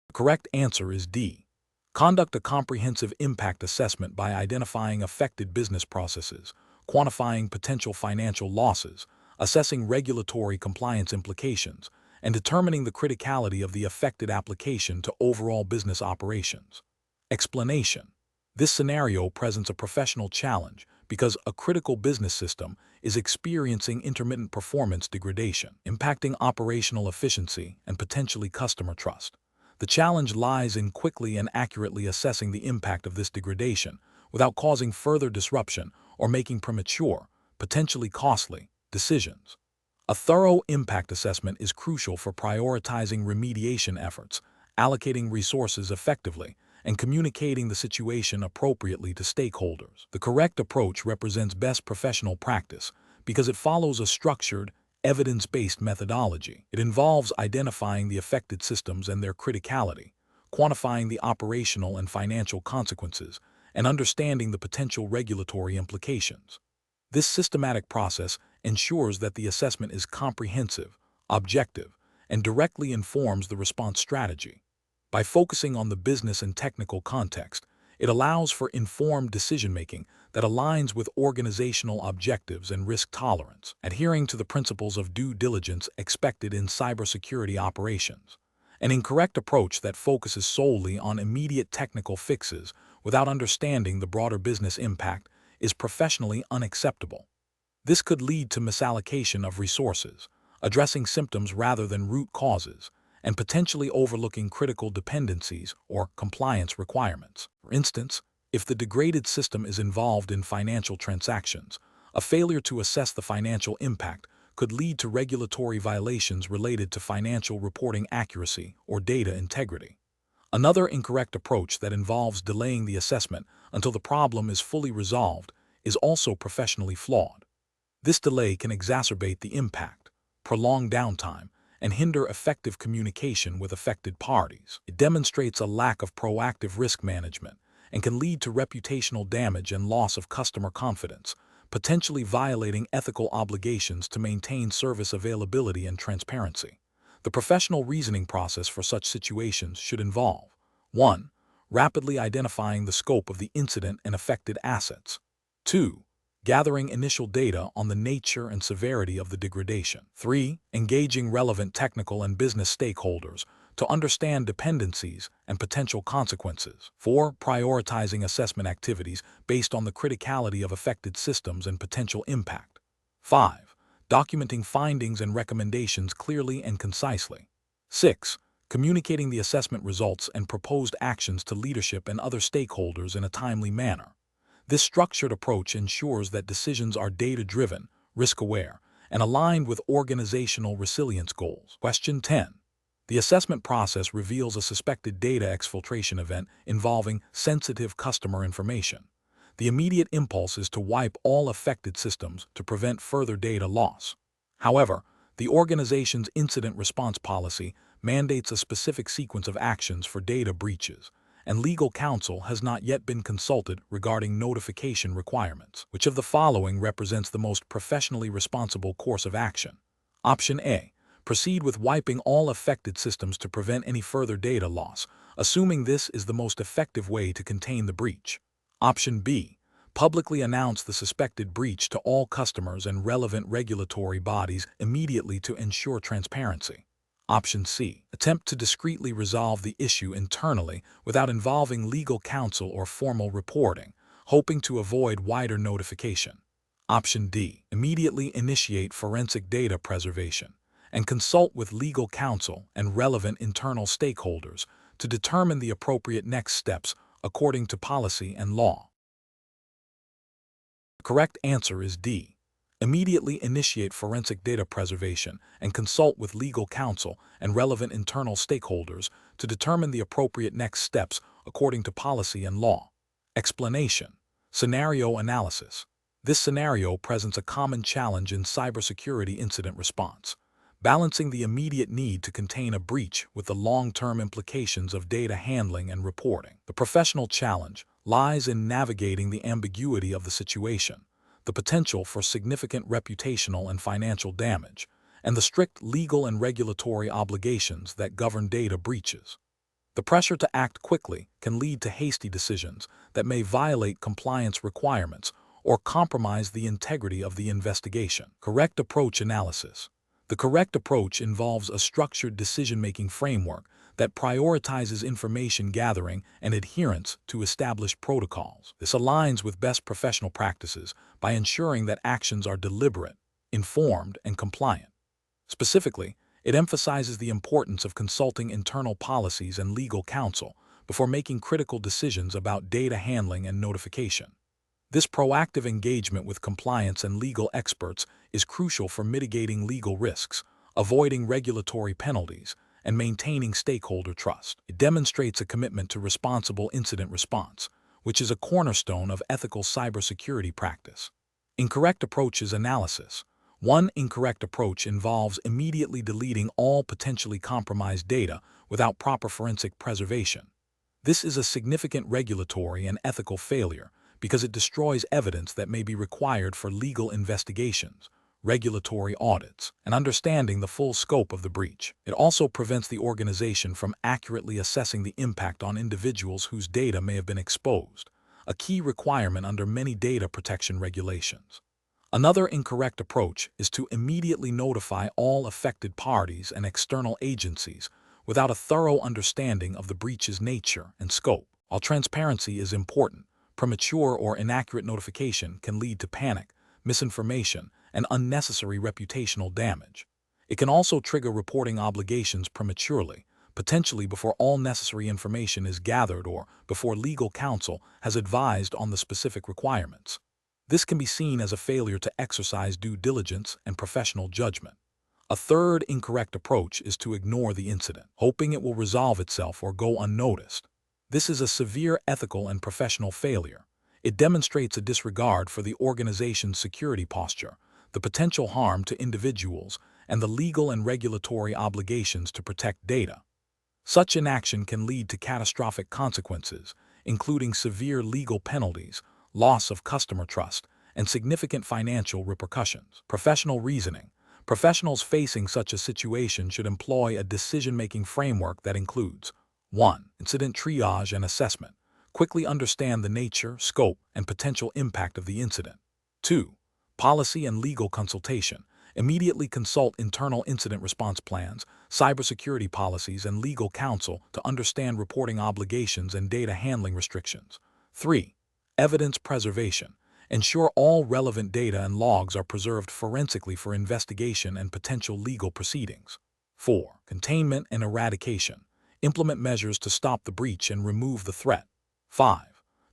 The correct answer is D. Conduct a comprehensive impact assessment by identifying affected business processes, quantifying potential financial losses, assessing regulatory compliance implications, and determining the criticality of the affected application to overall business operations. Explanation. This scenario presents a professional challenge because a critical business system is experiencing intermittent performance degradation, impacting operational efficiency and potentially customer trust. The challenge lies in quickly and accurately assessing the impact of this degradation without causing further disruption or making premature, potentially costly, decisions. A thorough impact assessment is crucial for prioritizing remediation efforts, allocating resources effectively, and communicating the situation appropriately to stakeholders. The correct approach represents best professional practice because it follows a structured, evidence-based methodology. It involves identifying the affected systems and their criticality, quantifying the operational and financial consequences, and understanding the potential regulatory implications. This systematic process ensures that the assessment is comprehensive, objective, and directly informs the response strategy. By focusing on the business and technical context, it allows for informed decision-making that aligns with organizational objectives and risk tolerance, adhering to the principles of due diligence expected in cybersecurity operations. An incorrect approach that focuses solely on immediate technical fixes without understanding the broader business impact is professionally unacceptable. This could lead to misallocation of resources, addressing symptoms rather than root causes, and potentially overlooking critical dependencies or compliance requirements. For instance, if the degraded system is involved in financial transactions, a failure to assess the financial impact could lead to regulatory violations related to financial reporting accuracy or data integrity. Another incorrect approach that involves delaying the assessment until the problem is fully resolved is also professionally flawed. This delay can exacerbate the impact, prolong downtime, and hinder effective communication with affected parties. It demonstrates a lack of proactive risk management and can lead to reputational damage and loss of customer confidence, potentially violating ethical obligations to maintain service availability and transparency. The professional reasoning process for such situations should involve 1. Rapidly identifying the scope of the incident and affected assets. 2. Gathering initial data on the nature and severity of the degradation. 3. Engaging relevant technical and business stakeholders to understand dependencies and potential consequences. 4. Prioritizing assessment activities based on the criticality of affected systems and potential impact. 5. Documenting findings and recommendations clearly and concisely. 6. Communicating the assessment results and proposed actions to leadership and other stakeholders in a timely manner. This structured approach ensures that decisions are data-driven, risk-aware, and aligned with organizational resilience goals. Question 10. The assessment process reveals a suspected data exfiltration event involving sensitive customer information. The immediate impulse is to wipe all affected systems to prevent further data loss. However, the organization's incident response policy mandates a specific sequence of actions for data breaches, and legal counsel has not yet been consulted regarding notification requirements. Which of the following represents the most professionally responsible course of action? Option A. Proceed with wiping all affected systems to prevent any further data loss, assuming this is the most effective way to contain the breach. Option B. Publicly announce the suspected breach to all customers and relevant regulatory bodies immediately to ensure transparency. Option C. Attempt to discreetly resolve the issue internally without involving legal counsel or formal reporting, hoping to avoid wider notification. Option D. Immediately initiate forensic data preservation and consult with legal counsel and relevant internal stakeholders to determine the appropriate next steps according to policy and law. The correct answer is D. Immediately initiate forensic data preservation and consult with legal counsel and relevant internal stakeholders to determine the appropriate next steps according to policy and law. Explanation. Scenario analysis. This scenario presents a common challenge in cybersecurity incident response, balancing the immediate need to contain a breach with the long-term implications of data handling and reporting. The professional challenge lies in navigating the ambiguity of the situation, the potential for significant reputational and financial damage, and the strict legal and regulatory obligations that govern data breaches. The pressure to act quickly can lead to hasty decisions that may violate compliance requirements or compromise the integrity of the investigation. Correct approach analysis. The correct approach involves a structured decision-making framework that prioritizes information gathering and adherence to established protocols. This aligns with best professional practices by ensuring that actions are deliberate, informed, and compliant. Specifically, It emphasizes the importance of consulting internal policies and legal counsel before making critical decisions about data handling and notification. This proactive engagement with compliance and legal experts is crucial for mitigating legal risks, avoiding regulatory penalties, and maintaining stakeholder trust. It demonstrates a commitment to responsible incident response, which is a cornerstone of ethical cybersecurity practice. Incorrect approaches analysis. One incorrect approach involves immediately deleting all potentially compromised data without proper forensic preservation. This is a significant regulatory and ethical failure because it destroys evidence that may be required for legal investigations, regulatory audits, and understanding the full scope of the breach. It also prevents the organization from accurately assessing the impact on individuals whose data may have been exposed, a key requirement under many data protection regulations. Another incorrect approach is to immediately notify all affected parties and external agencies without a thorough understanding of the breach's nature and scope. While transparency is important, premature or inaccurate notification can lead to panic, misinformation, and unnecessary reputational damage. It can also trigger reporting obligations prematurely, potentially before all necessary information is gathered or before legal counsel has advised on the specific requirements. This can be seen as a failure to exercise due diligence and professional judgment. A third incorrect approach is to ignore the incident, hoping it will resolve itself or go unnoticed. This is a severe ethical and professional failure. It demonstrates a disregard for the organization's security posture, the potential harm to individuals, and the legal and regulatory obligations to protect data. Such inaction can lead to catastrophic consequences, including severe legal penalties, loss of customer trust, and significant financial repercussions. Professional reasoning. Professionals facing such a situation should employ a decision-making framework that includes 1. Incident triage and assessment. Quickly understand the nature, scope, and potential impact of the incident. 2. Policy and legal consultation. Immediately consult internal incident response plans, cybersecurity policies, and legal counsel to understand reporting obligations and data handling restrictions. 3. Evidence preservation. Ensure all relevant data and logs are preserved forensically for investigation and potential legal proceedings. 4. Containment and eradication. Implement measures to stop the breach and remove the threat. 5.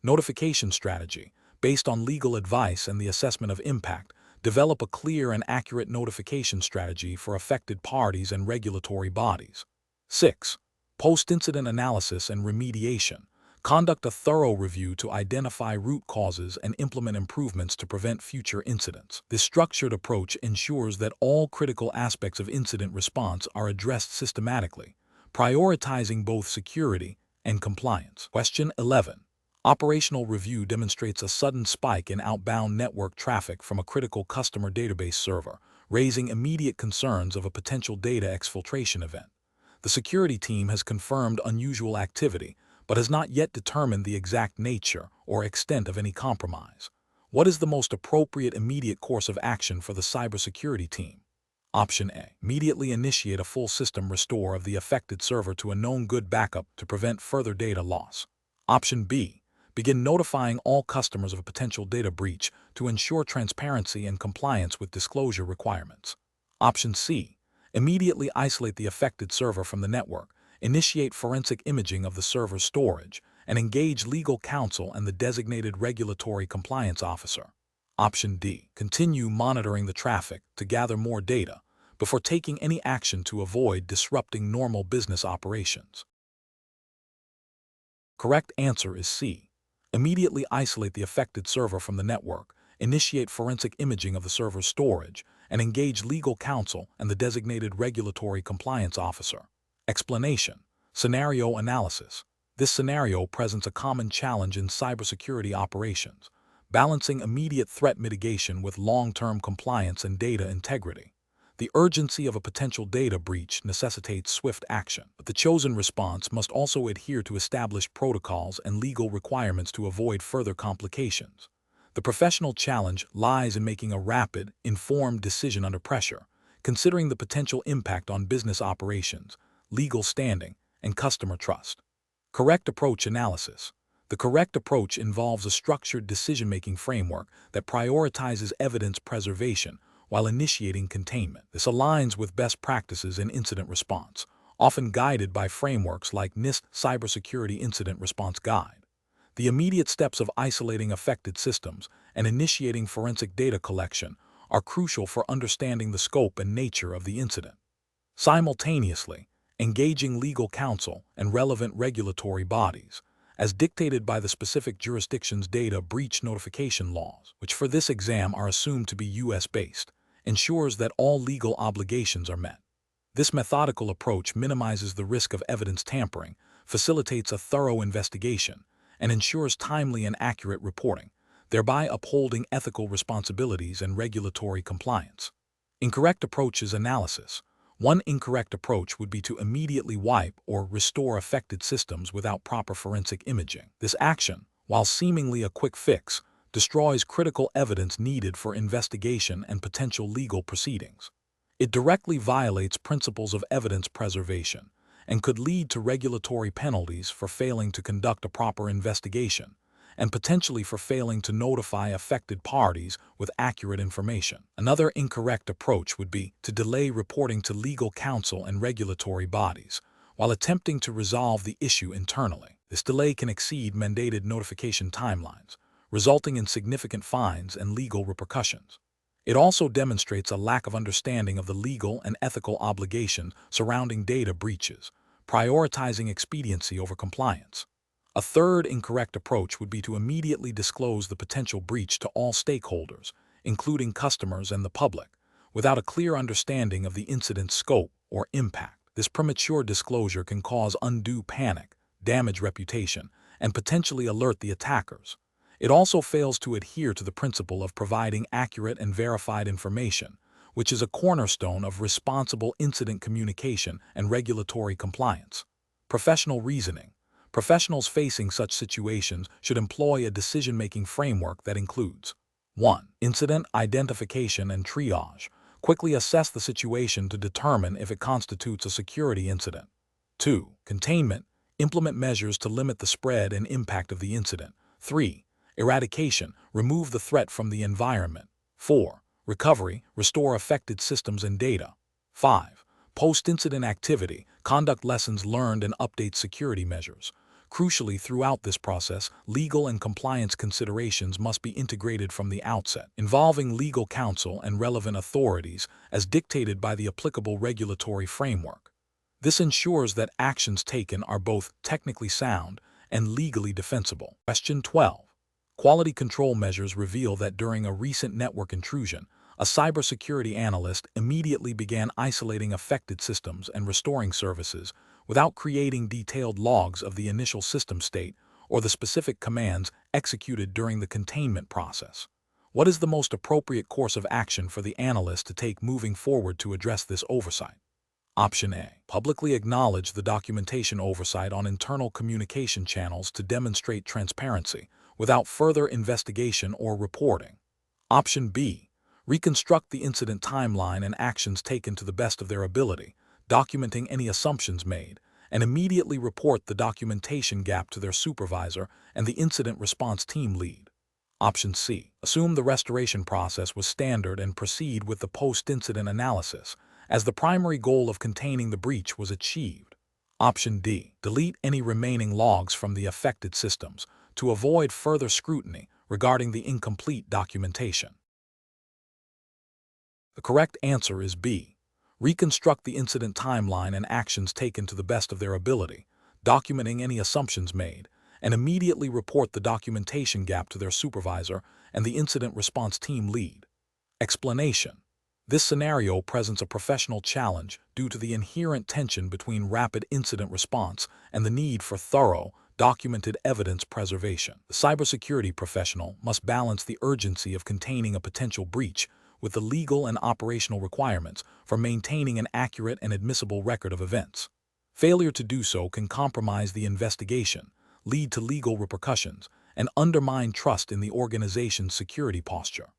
Notification strategy. Based on legal advice and the assessment of impact, develop a clear and accurate notification strategy for affected parties and regulatory bodies. 6. Post-incident analysis and remediation. Conduct a thorough review to identify root causes and implement improvements to prevent future incidents. This structured approach ensures that all critical aspects of incident response are addressed systematically, prioritizing both security and compliance. Question 11. Operational review demonstrates a sudden spike in outbound network traffic from a critical customer database server, raising immediate concerns of a potential data exfiltration event. The security team has confirmed unusual activity, but has not yet determined the exact nature or extent of any compromise. What is the most appropriate immediate course of action for the cybersecurity team? Option A. Immediately initiate a full system restore of the affected server to a known good backup to prevent further data loss. Option B. Begin notifying all customers of a potential data breach to ensure transparency and compliance with disclosure requirements. Option C. Immediately isolate the affected server from the network, initiate forensic imaging of the server's storage, and engage legal counsel and the designated regulatory compliance officer. Option D. Continue monitoring the traffic to gather more data before taking any action to avoid disrupting normal business operations. Correct answer is C. Immediately isolate the affected server from the network, initiate forensic imaging of the server's storage, and engage legal counsel and the designated regulatory compliance officer. Explanation. Scenario analysis. This scenario presents a common challenge in cybersecurity operations, balancing immediate threat mitigation with long-term compliance and data integrity. The urgency of a potential data breach necessitates swift action, but the chosen response must also adhere to established protocols and legal requirements to avoid further complications. The professional challenge lies in making a rapid, informed decision under pressure, considering the potential impact on business operations, legal standing, and customer trust. Correct approach analysis. The correct approach involves a structured decision-making framework that prioritizes evidence preservation while initiating containment. This aligns with best practices in incident response, often guided by frameworks like NIST Cybersecurity Incident Response Guide. The immediate steps of isolating affected systems and initiating forensic data collection are crucial for understanding the scope and nature of the incident. Simultaneously, engaging legal counsel and relevant regulatory bodies, as dictated by the specific jurisdiction's data breach notification laws, which for this exam are assumed to be U.S.-based, ensures that all legal obligations are met. This methodical approach minimizes the risk of evidence tampering, facilitates a thorough investigation, and ensures timely and accurate reporting, thereby upholding ethical responsibilities and regulatory compliance. Incorrect approaches analysis. One incorrect approach would be to immediately wipe or restore affected systems without proper forensic imaging. This action, while seemingly a quick fix, destroys critical evidence needed for investigation and potential legal proceedings. It directly violates principles of evidence preservation and could lead to regulatory penalties for failing to conduct a proper investigation, and potentially for failing to notify affected parties with accurate information. Another incorrect approach would be to delay reporting to legal counsel and regulatory bodies while attempting to resolve the issue internally. This delay can exceed mandated notification timelines, resulting in significant fines and legal repercussions. It also demonstrates a lack of understanding of the legal and ethical obligations surrounding data breaches, prioritizing expediency over compliance. A third incorrect approach would be to immediately disclose the potential breach to all stakeholders, including customers and the public, without a clear understanding of the incident's scope or impact. This premature disclosure can cause undue panic, damage reputation, and potentially alert the attackers. It also fails to adhere to the principle of providing accurate and verified information, which is a cornerstone of responsible incident communication and regulatory compliance. Professional reasoning. Professionals facing such situations should employ a decision-making framework that includes 1. Incident identification and triage. Quickly assess the situation to determine if it constitutes a security incident. 2. Containment. Implement measures to limit the spread and impact of the incident. 3. Eradication. Remove the threat from the environment. 4. Recovery. Restore affected systems and data. 5. Post-incident activity. Conduct lessons learned and update security measures. Crucially, throughout this process, legal and compliance considerations must be integrated from the outset, involving legal counsel and relevant authorities as dictated by the applicable regulatory framework. This ensures that actions taken are both technically sound and legally defensible. Question 12. Quality control measures reveal that during a recent network intrusion, a cybersecurity analyst immediately began isolating affected systems and restoring services without creating detailed logs of the initial system state or the specific commands executed during the containment process. What is the most appropriate course of action for the analyst to take moving forward to address this oversight? Option A. Publicly acknowledge the documentation oversight on internal communication channels to demonstrate transparency without further investigation or reporting. Option B. Reconstruct the incident timeline and actions taken to the best of their ability, documenting any assumptions made, and immediately report the documentation gap to their supervisor and the incident response team lead. Option C. Assume the restoration process was standard and proceed with the post-incident analysis, as the primary goal of containing the breach was achieved. Option D. Delete any remaining logs from the affected systems to avoid further scrutiny regarding the incomplete documentation. The correct answer is B. Reconstruct the incident timeline and actions taken to the best of their ability, documenting any assumptions made, and immediately report the documentation gap to their supervisor and the incident response team lead. Explanation. This scenario presents a professional challenge due to the inherent tension between rapid incident response and the need for thorough, documented evidence preservation. The cybersecurity professional must balance the urgency of containing a potential breach with the legal and operational requirements for maintaining an accurate and admissible record of events. Failure to do so can compromise the investigation, lead to legal repercussions, and undermine trust in the organization's security posture.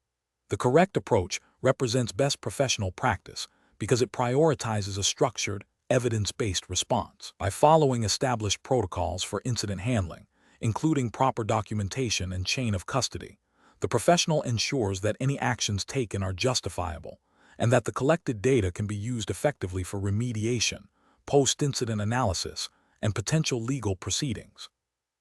The correct approach represents best professional practice because it prioritizes a structured, evidence-based response. By following established protocols for incident handling, including proper documentation and chain of custody, The professional ensures that any actions taken are justifiable and that the collected data can be used effectively for remediation, post-incident analysis, and potential legal proceedings.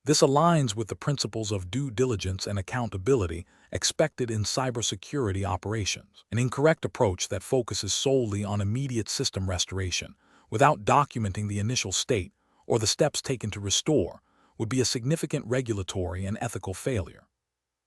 This aligns with the principles of due diligence and accountability expected in cybersecurity operations. An incorrect approach that focuses solely on immediate system restoration without documenting the initial state or the steps taken to restore would be a significant regulatory and ethical failure.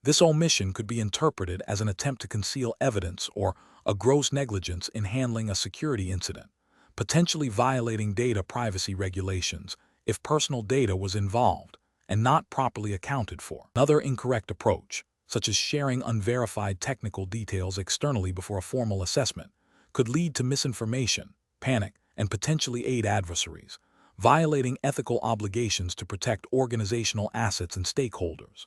This omission could be interpreted as an attempt to conceal evidence or a gross negligence in handling a security incident, potentially violating data privacy regulations if personal data was involved and not properly accounted for. Another incorrect approach, such as sharing unverified technical details externally before a formal assessment, could lead to misinformation, panic, and potentially aid adversaries, violating ethical obligations to protect organizational assets and stakeholders.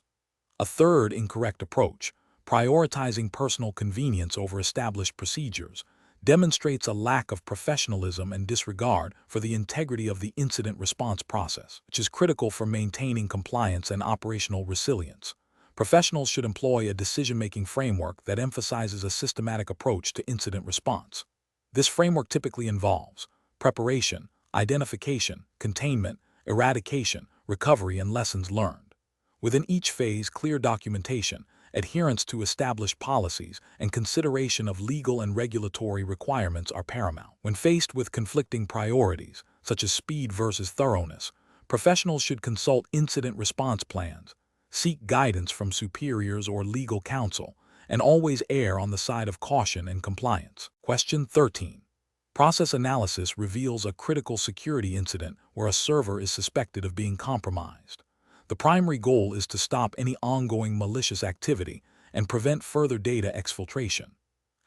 A third incorrect approach, prioritizing personal convenience over established procedures, demonstrates a lack of professionalism and disregard for the integrity of the incident response process, which is critical for maintaining compliance and operational resilience. Professionals should employ a decision-making framework that emphasizes a systematic approach to incident response. This framework typically involves preparation, identification, containment, eradication, recovery, and lessons learned. Within each phase, clear documentation, adherence to established policies, and consideration of legal and regulatory requirements are paramount. When faced with conflicting priorities, such as speed versus thoroughness, professionals should consult incident response plans, seek guidance from superiors or legal counsel, and always err on the side of caution and compliance. Question 13. Process analysis reveals a critical security incident where a server is suspected of being compromised. The primary goal is to stop any ongoing malicious activity and prevent further data exfiltration.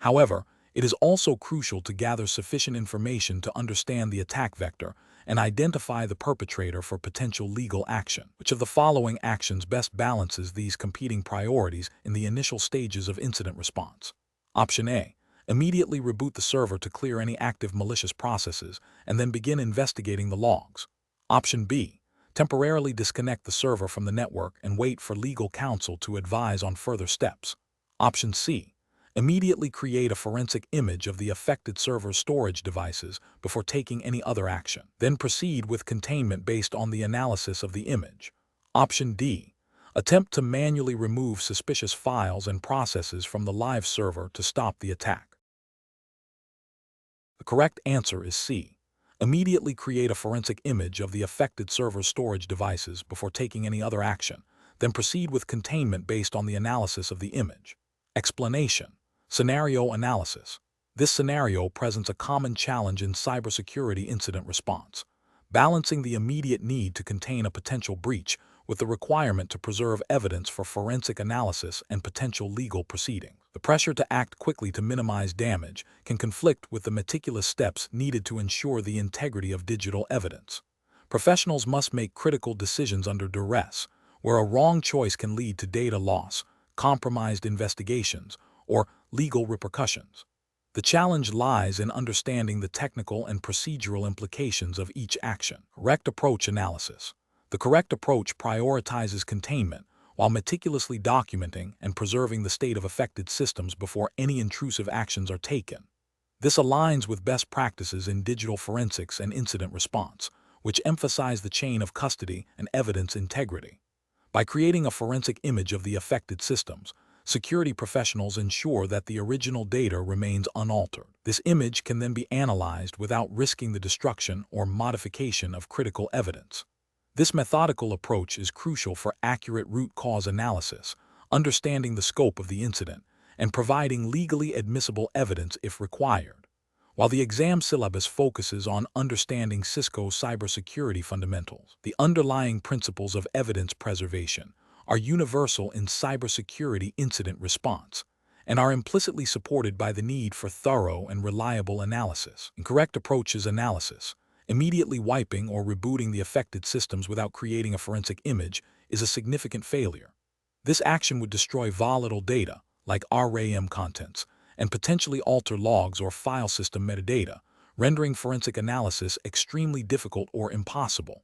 However, it is also crucial to gather sufficient information to understand the attack vector and identify the perpetrator for potential legal action. Which of the following actions best balances these competing priorities in the initial stages of incident response? Option A. Immediately reboot the server to clear any active malicious processes and then begin investigating the logs. Option B. Temporarily disconnect the server from the network and wait for legal counsel to advise on further steps. Option C. Immediately create a forensic image of the affected server's storage devices before taking any other action. Then proceed with containment based on the analysis of the image. Option D. Attempt to manually remove suspicious files and processes from the live server to stop the attack. The correct answer is C. Immediately create a forensic image of the affected server's storage devices before taking any other action, then proceed with containment based on the analysis of the image. Explanation. Scenario analysis. This scenario presents a common challenge in cybersecurity incident response, balancing the immediate need to contain a potential breach with the requirement to preserve evidence for forensic analysis and potential legal proceedings. The pressure to act quickly to minimize damage can conflict with the meticulous steps needed to ensure the integrity of digital evidence. Professionals must make critical decisions under duress, where a wrong choice can lead to data loss, compromised investigations, or legal repercussions. The challenge lies in understanding the technical and procedural implications of each action. Correct approach analysis. The correct approach prioritizes containment while meticulously documenting and preserving the state of affected systems before any intrusive actions are taken. This aligns with best practices in digital forensics and incident response, which emphasize the chain of custody and evidence integrity. By creating a forensic image of the affected systems, security professionals ensure that the original data remains unaltered. This image can then be analyzed without risking the destruction or modification of critical evidence. This methodical approach is crucial for accurate root cause analysis, understanding the scope of the incident, and providing legally admissible evidence if required. While the exam syllabus focuses on understanding Cisco cybersecurity fundamentals, the underlying principles of evidence preservation are universal in cybersecurity incident response and are implicitly supported by the need for thorough and reliable analysis. Incorrect approaches analysis. Immediately wiping or rebooting the affected systems without creating a forensic image is a significant failure. This action would destroy volatile data, like RAM contents, and potentially alter logs or file system metadata, rendering forensic analysis extremely difficult or impossible.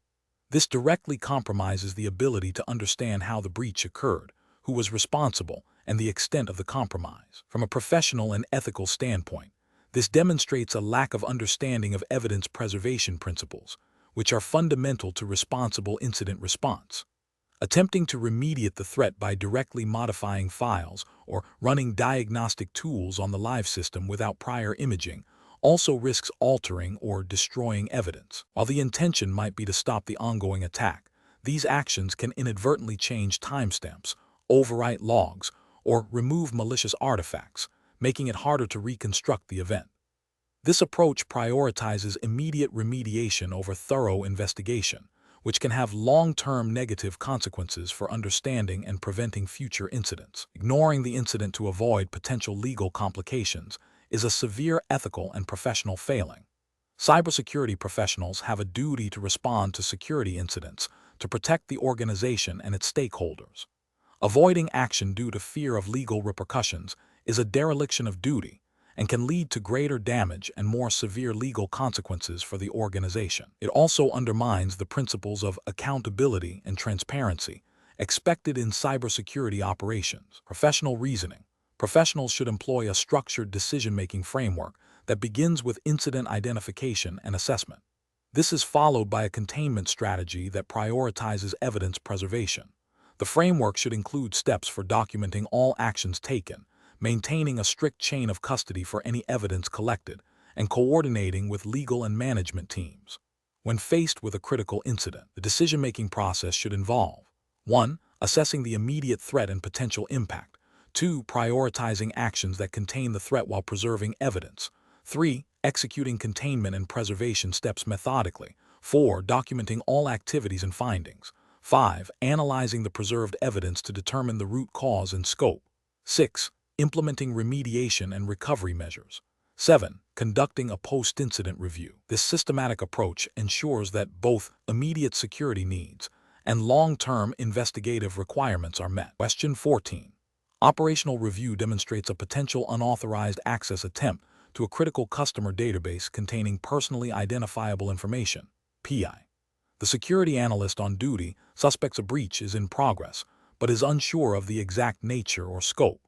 This directly compromises the ability to understand how the breach occurred, who was responsible, and the extent of the compromise. From a professional and ethical standpoint, this demonstrates a lack of understanding of evidence preservation principles, which are fundamental to responsible incident response. Attempting to remediate the threat by directly modifying files or running diagnostic tools on the live system without prior imaging also risks altering or destroying evidence. While the intention might be to stop the ongoing attack, these actions can inadvertently change timestamps, overwrite logs, or remove malicious artifacts, making it harder to reconstruct the event. This approach prioritizes immediate remediation over thorough investigation, which can have long-term negative consequences for understanding and preventing future incidents. Ignoring the incident to avoid potential legal complications is a severe ethical and professional failing. Cybersecurity professionals have a duty to respond to security incidents to protect the organization and its stakeholders. Avoiding action due to fear of legal repercussions is a dereliction of duty and can lead to greater damage and more severe legal consequences for the organization. It also undermines the principles of accountability and transparency expected in cybersecurity operations. Professional reasoning. Professionals should employ a structured decision-making framework that begins with incident identification and assessment. This is followed by a containment strategy that prioritizes evidence preservation. The framework should include steps for documenting all actions taken, maintaining a strict chain of custody for any evidence collected, and coordinating with legal and management teams. When faced with a critical incident, the decision-making process should involve 1. Assessing the immediate threat and potential impact. 2. Prioritizing actions that contain the threat while preserving evidence. 3. Executing containment and preservation steps methodically. 4. Documenting all activities and findings. 5. Analyzing the preserved evidence to determine the root cause and scope. 6. Implementing remediation and recovery measures. 7. Conducting a post-incident review. This systematic approach ensures that both immediate security needs and long-term investigative requirements are met. Question 14. Operational review demonstrates a potential unauthorized access attempt to a critical customer database containing personally identifiable information, PI. The security analyst on duty suspects a breach is in progress, but is unsure of the exact nature or scope.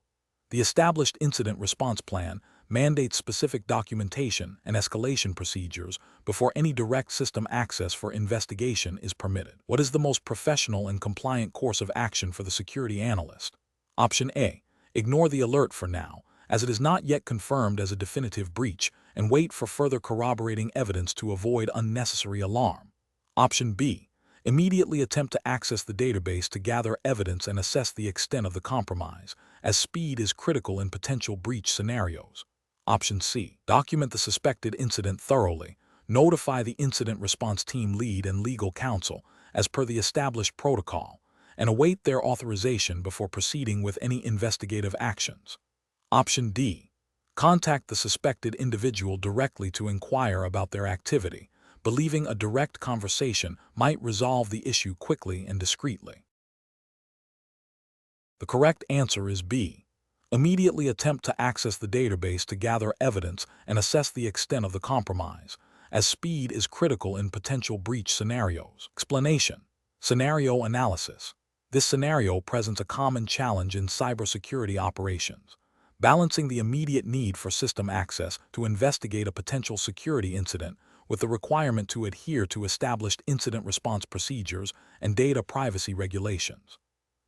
The established incident response plan mandates specific documentation and escalation procedures before any direct system access for investigation is permitted. What is the most professional and compliant course of action for the security analyst? Option A. Ignore the alert for now, as it is not yet confirmed as a definitive breach, and wait for further corroborating evidence to avoid unnecessary alarm. Option B. Immediately attempt to access the database to gather evidence and assess the extent of the compromise, as speed is critical in potential breach scenarios. Option C. Document the suspected incident thoroughly, notify the incident response team lead and legal counsel as per the established protocol, and await their authorization before proceeding with any investigative actions. Option D. Contact the suspected individual directly to inquire about their activity, believing a direct conversation might resolve the issue quickly and discreetly. The correct answer is B. Immediately attempt to access the database to gather evidence and assess the extent of the compromise, as speed is critical in potential breach scenarios. Explanation. Scenario analysis. This scenario presents a common challenge in cybersecurity operations, balancing the immediate need for system access to investigate a potential security incident with the requirement to adhere to established incident response procedures and data privacy regulations.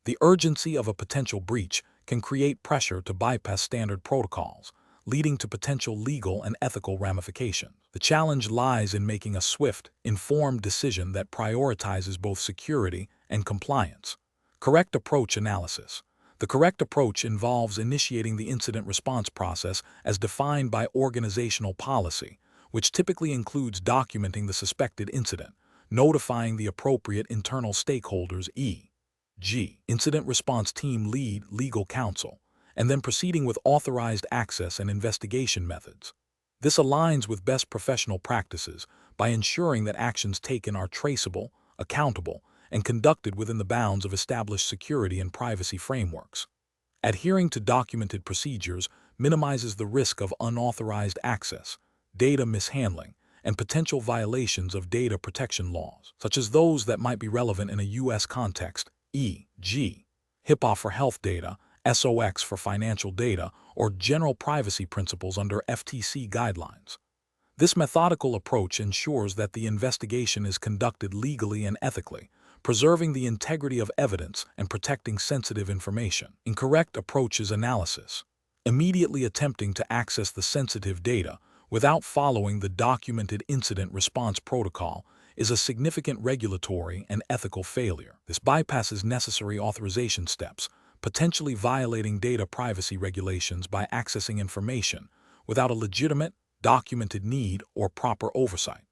The urgency of a potential breach can create pressure to bypass standard protocols, leading to potential legal and ethical ramifications. The challenge lies in making a swift, informed decision that prioritizes both security and compliance. Correct approach analysis. The correct approach involves initiating the incident response process as defined by organizational policy, which typically includes documenting the suspected incident, notifying the appropriate internal stakeholders e.g., incident response team lead, legal counsel, and then proceeding with authorized access and investigation methods. This aligns with best professional practices by ensuring that actions taken are traceable, accountable, and conducted within the bounds of established security and privacy frameworks. Adhering to documented procedures minimizes the risk of unauthorized access, data mishandling, and potential violations of data protection laws, such as those that might be relevant in a U.S. context, e.g., HIPAA for health data, SOX for financial data, or general privacy principles under FTC guidelines. This methodical approach ensures that the investigation is conducted legally and ethically, preserving the integrity of evidence and protecting sensitive information. Incorrect approach is analysis. Immediately attempting to access the sensitive data without following the documented incident response protocol is a significant regulatory and ethical failure. This bypasses necessary authorization steps, potentially violating data privacy regulations by accessing information without a legitimate, documented need or proper oversight.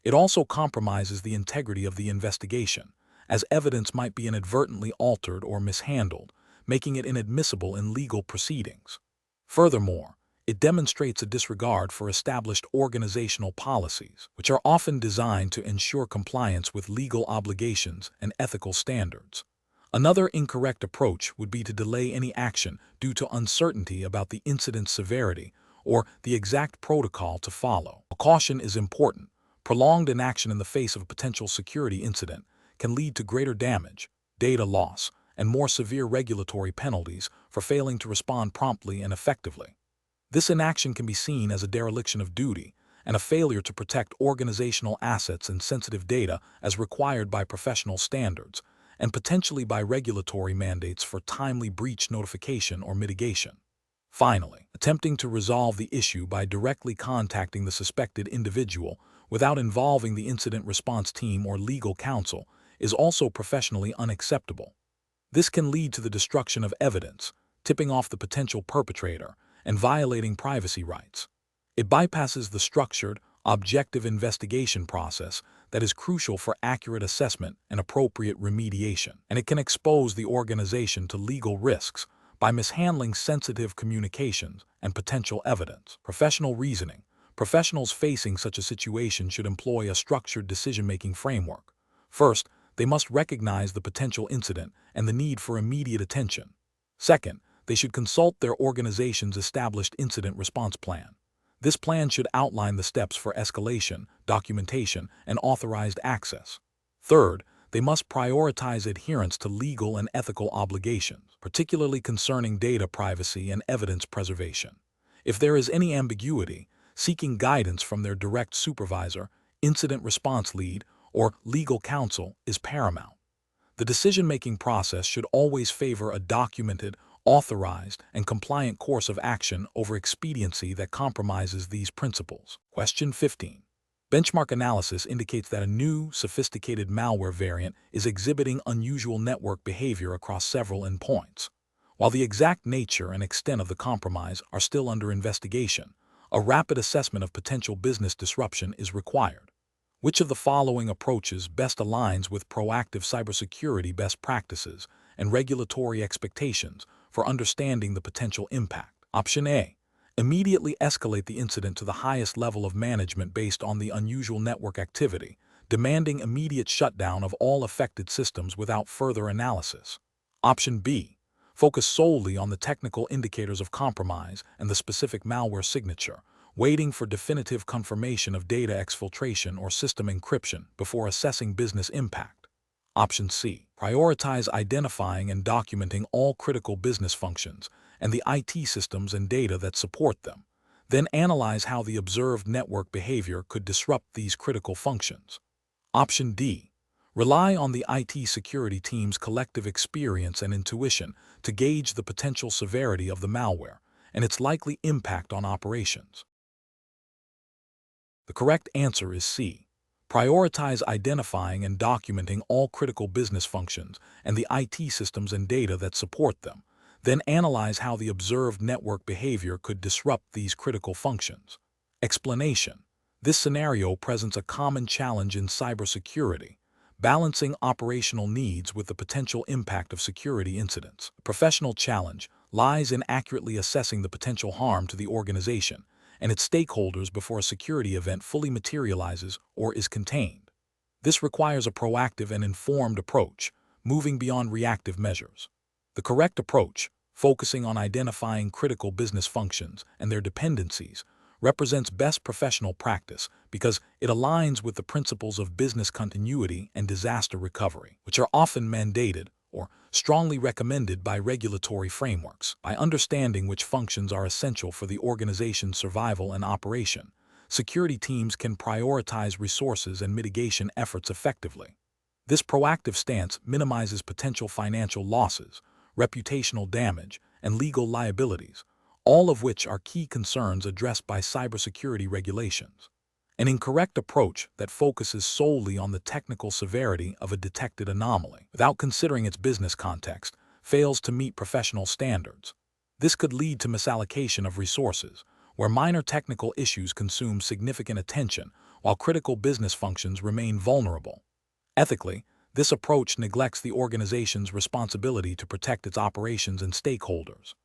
It also compromises the integrity of the investigation, as evidence might be inadvertently altered or mishandled, making it inadmissible in legal proceedings. Furthermore, it demonstrates a disregard for established organizational policies, which are often designed to ensure compliance with legal obligations and ethical standards. Another incorrect approach would be to delay any action due to uncertainty about the incident's severity or the exact protocol to follow. Caution is important. Prolonged inaction in the face of a potential security incident can lead to greater damage, data loss, and more severe regulatory penalties for failing to respond promptly and effectively. This inaction can be seen as a dereliction of duty and a failure to protect organizational assets and sensitive data as required by professional standards, and potentially by regulatory mandates for timely breach notification or mitigation. Finally, attempting to resolve the issue by directly contacting the suspected individual without involving the incident response team or legal counsel is also professionally unacceptable. This can lead to the destruction of evidence, tipping off the potential perpetrator, and violating privacy rights. It bypasses the structured, objective investigation process that is crucial for accurate assessment and appropriate remediation, and it can expose the organization to legal risks by mishandling sensitive communications and potential evidence. Professional reasoning. Professionals facing such a situation should employ a structured decision-making framework. First, they must recognize the potential incident and the need for immediate attention. Second, they should consult their organization's established incident response plan. This plan should outline the steps for escalation, documentation, and authorized access. Third, they must prioritize adherence to legal and ethical obligations, particularly concerning data privacy and evidence preservation. If there is any ambiguity, seeking guidance from their direct supervisor, incident response lead, or legal counsel is paramount. The decision-making process should always favor a documented, authorized, and compliant course of action over expediency that compromises these principles. Question 15. Benchmark analysis indicates that a new, sophisticated malware variant is exhibiting unusual network behavior across several endpoints. While the exact nature and extent of the compromise are still under investigation, a rapid assessment of potential business disruption is required. Which of the following approaches best aligns with proactive cybersecurity best practices and regulatory expectations for understanding the potential impact? Option A. Immediately escalate the incident to the highest level of management based on the unusual network activity, demanding immediate shutdown of all affected systems without further analysis. Option B. Focus solely on the technical indicators of compromise and the specific malware signature, waiting for definitive confirmation of data exfiltration or system encryption before assessing business impact. Option C. Prioritize identifying and documenting all critical business functions and the IT systems and data that support them. Then analyze how the observed network behavior could disrupt these critical functions. Option D. Rely on the IT security team's collective experience and intuition to gauge the potential severity of the malware and its likely impact on operations. The correct answer is C. Prioritize identifying and documenting all critical business functions and the IT systems and data that support them. Then analyze how the observed network behavior could disrupt these critical functions. Explanation. This scenario presents a common challenge in cybersecurity, balancing operational needs with the potential impact of security incidents. A professional challenge lies in accurately assessing the potential harm to the organization and its stakeholders before a security event fully materializes or is contained. This requires a proactive and informed approach, moving beyond reactive measures. The correct approach, focusing on identifying critical business functions and their dependencies, represents best professional practice because it aligns with the principles of business continuity and disaster recovery, which are often mandated or strongly recommended by regulatory frameworks. By understanding which functions are essential for the organization's survival and operation, security teams can prioritize resources and mitigation efforts effectively. This proactive stance minimizes potential financial losses, reputational damage, and legal liabilities, all of which are key concerns addressed by cybersecurity regulations. An incorrect approach that focuses solely on the technical severity of a detected anomaly, without considering its business context, fails to meet professional standards. This could lead to misallocation of resources, where minor technical issues consume significant attention while critical business functions remain vulnerable. Ethically, this approach neglects the organization's responsibility to protect its operations and stakeholders.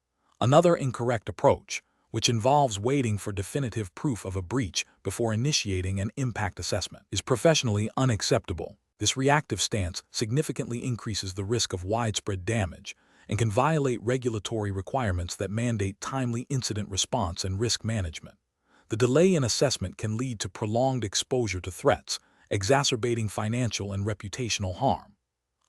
Another incorrect approach, which involves waiting for definitive proof of a breach before initiating an impact assessment, is professionally unacceptable. This reactive stance significantly increases the risk of widespread damage and can violate regulatory requirements that mandate timely incident response and risk management. The delay in assessment can lead to prolonged exposure to threats, exacerbating financial and reputational harm.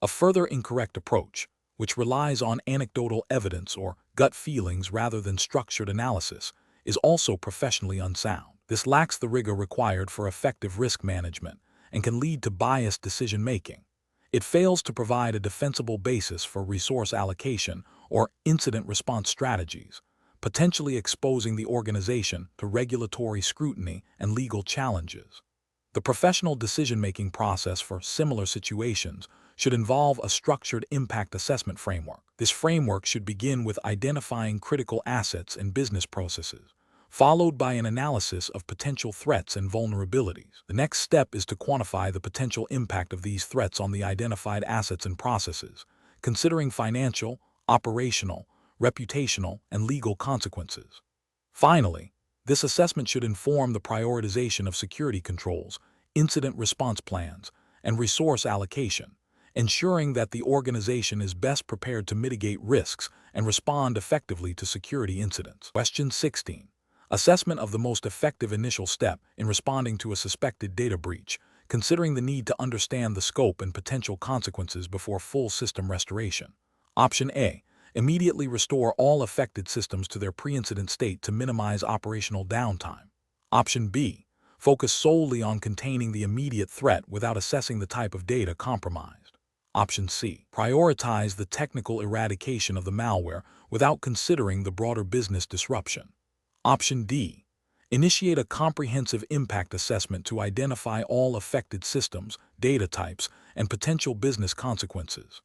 A further incorrect approach, which relies on anecdotal evidence or gut feelings rather than structured analysis, is also professionally unsound. This lacks the rigor required for effective risk management and can lead to biased decision-making. It fails to provide a defensible basis for resource allocation or incident response strategies, potentially exposing the organization to regulatory scrutiny and legal challenges. The professional decision-making process for similar situations should involve a structured impact assessment framework. This framework should begin with identifying critical assets and business processes, followed by an analysis of potential threats and vulnerabilities. The next step is to quantify the potential impact of these threats on the identified assets and processes, considering financial, operational, reputational, and legal consequences. Finally, this assessment should inform the prioritization of security controls, incident response plans, and resource allocation, ensuring that the organization is best prepared to mitigate risks and respond effectively to security incidents. Question 16. Assessment of the most effective initial step in responding to a suspected data breach, considering the need to understand the scope and potential consequences before full system restoration. Option A. Immediately restore all affected systems to their pre-incident state to minimize operational downtime. Option B. Focus solely on containing the immediate threat without assessing the type of data compromised. Option C. Prioritize the technical eradication of the malware without considering the broader business disruption. Option D. Initiate a comprehensive impact assessment to identify all affected systems, data types, and potential business consequences.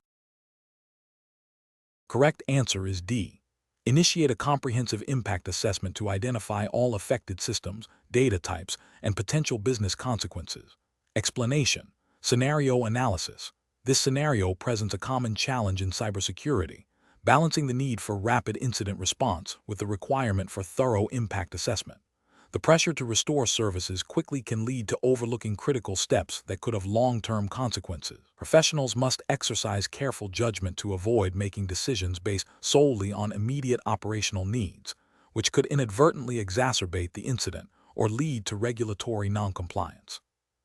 Correct answer is D. Initiate a comprehensive impact assessment to identify all affected systems, data types, and potential business consequences. Explanation. Scenario analysis. This scenario presents a common challenge in cybersecurity, balancing the need for rapid incident response with the requirement for thorough impact assessment. The pressure to restore services quickly can lead to overlooking critical steps that could have long-term consequences. Professionals must exercise careful judgment to avoid making decisions based solely on immediate operational needs, which could inadvertently exacerbate the incident or lead to regulatory noncompliance.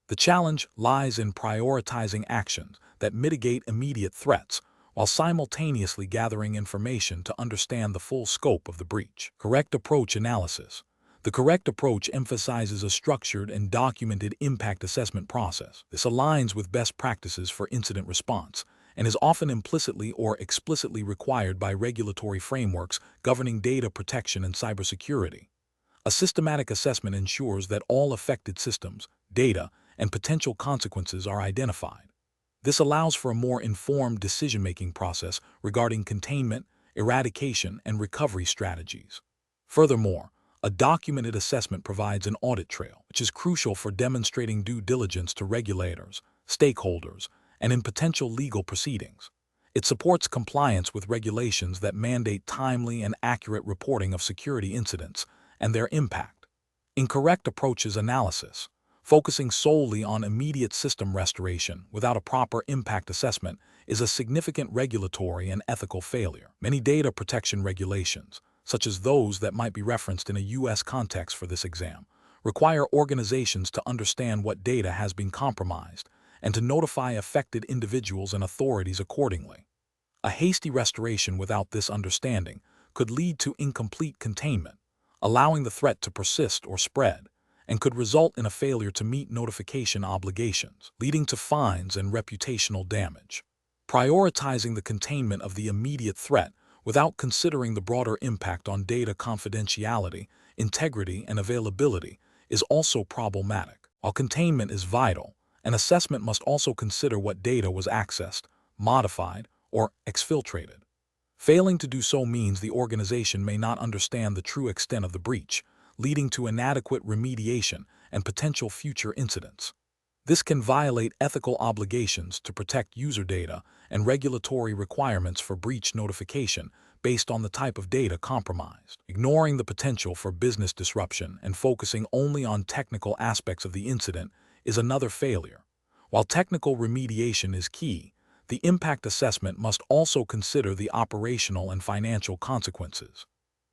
The challenge lies in prioritizing actions that mitigate immediate threats while simultaneously gathering information to understand the full scope of the breach. Correct approach analysis. The correct approach emphasizes a structured and documented impact assessment process. This aligns with best practices for incident response and is often implicitly or explicitly required by regulatory frameworks governing data protection and cybersecurity. A systematic assessment ensures that all affected systems, data, and potential consequences are identified. This allows for a more informed decision-making process regarding containment, eradication, and recovery strategies. Furthermore, a documented assessment provides an audit trail, which is crucial for demonstrating due diligence to regulators, stakeholders, and in potential legal proceedings. It supports compliance with regulations that mandate timely and accurate reporting of security incidents and their impact. Incorrect approaches analysis. Focusing solely on immediate system restoration without a proper impact assessment is a significant regulatory and ethical failure. Many data protection regulations, such as those that might be referenced in a U.S. context for this exam, require organizations to understand what data has been compromised and to notify affected individuals and authorities accordingly. A hasty restoration without this understanding could lead to incomplete containment, allowing the threat to persist or spread, and could result in a failure to meet notification obligations, leading to fines and reputational damage. Prioritizing the containment of the immediate threat without considering the broader impact on data confidentiality, integrity, and availability is also problematic. While containment is vital, an assessment must also consider what data was accessed, modified, or exfiltrated. Failing to do so means the organization may not understand the true extent of the breach, leading to inadequate remediation and potential future incidents. This can violate ethical obligations to protect user data and regulatory requirements for breach notification based on the type of data compromised. Ignoring the potential for business disruption and focusing only on technical aspects of the incident is another failure. While technical remediation is key, the impact assessment must also consider the operational and financial consequences.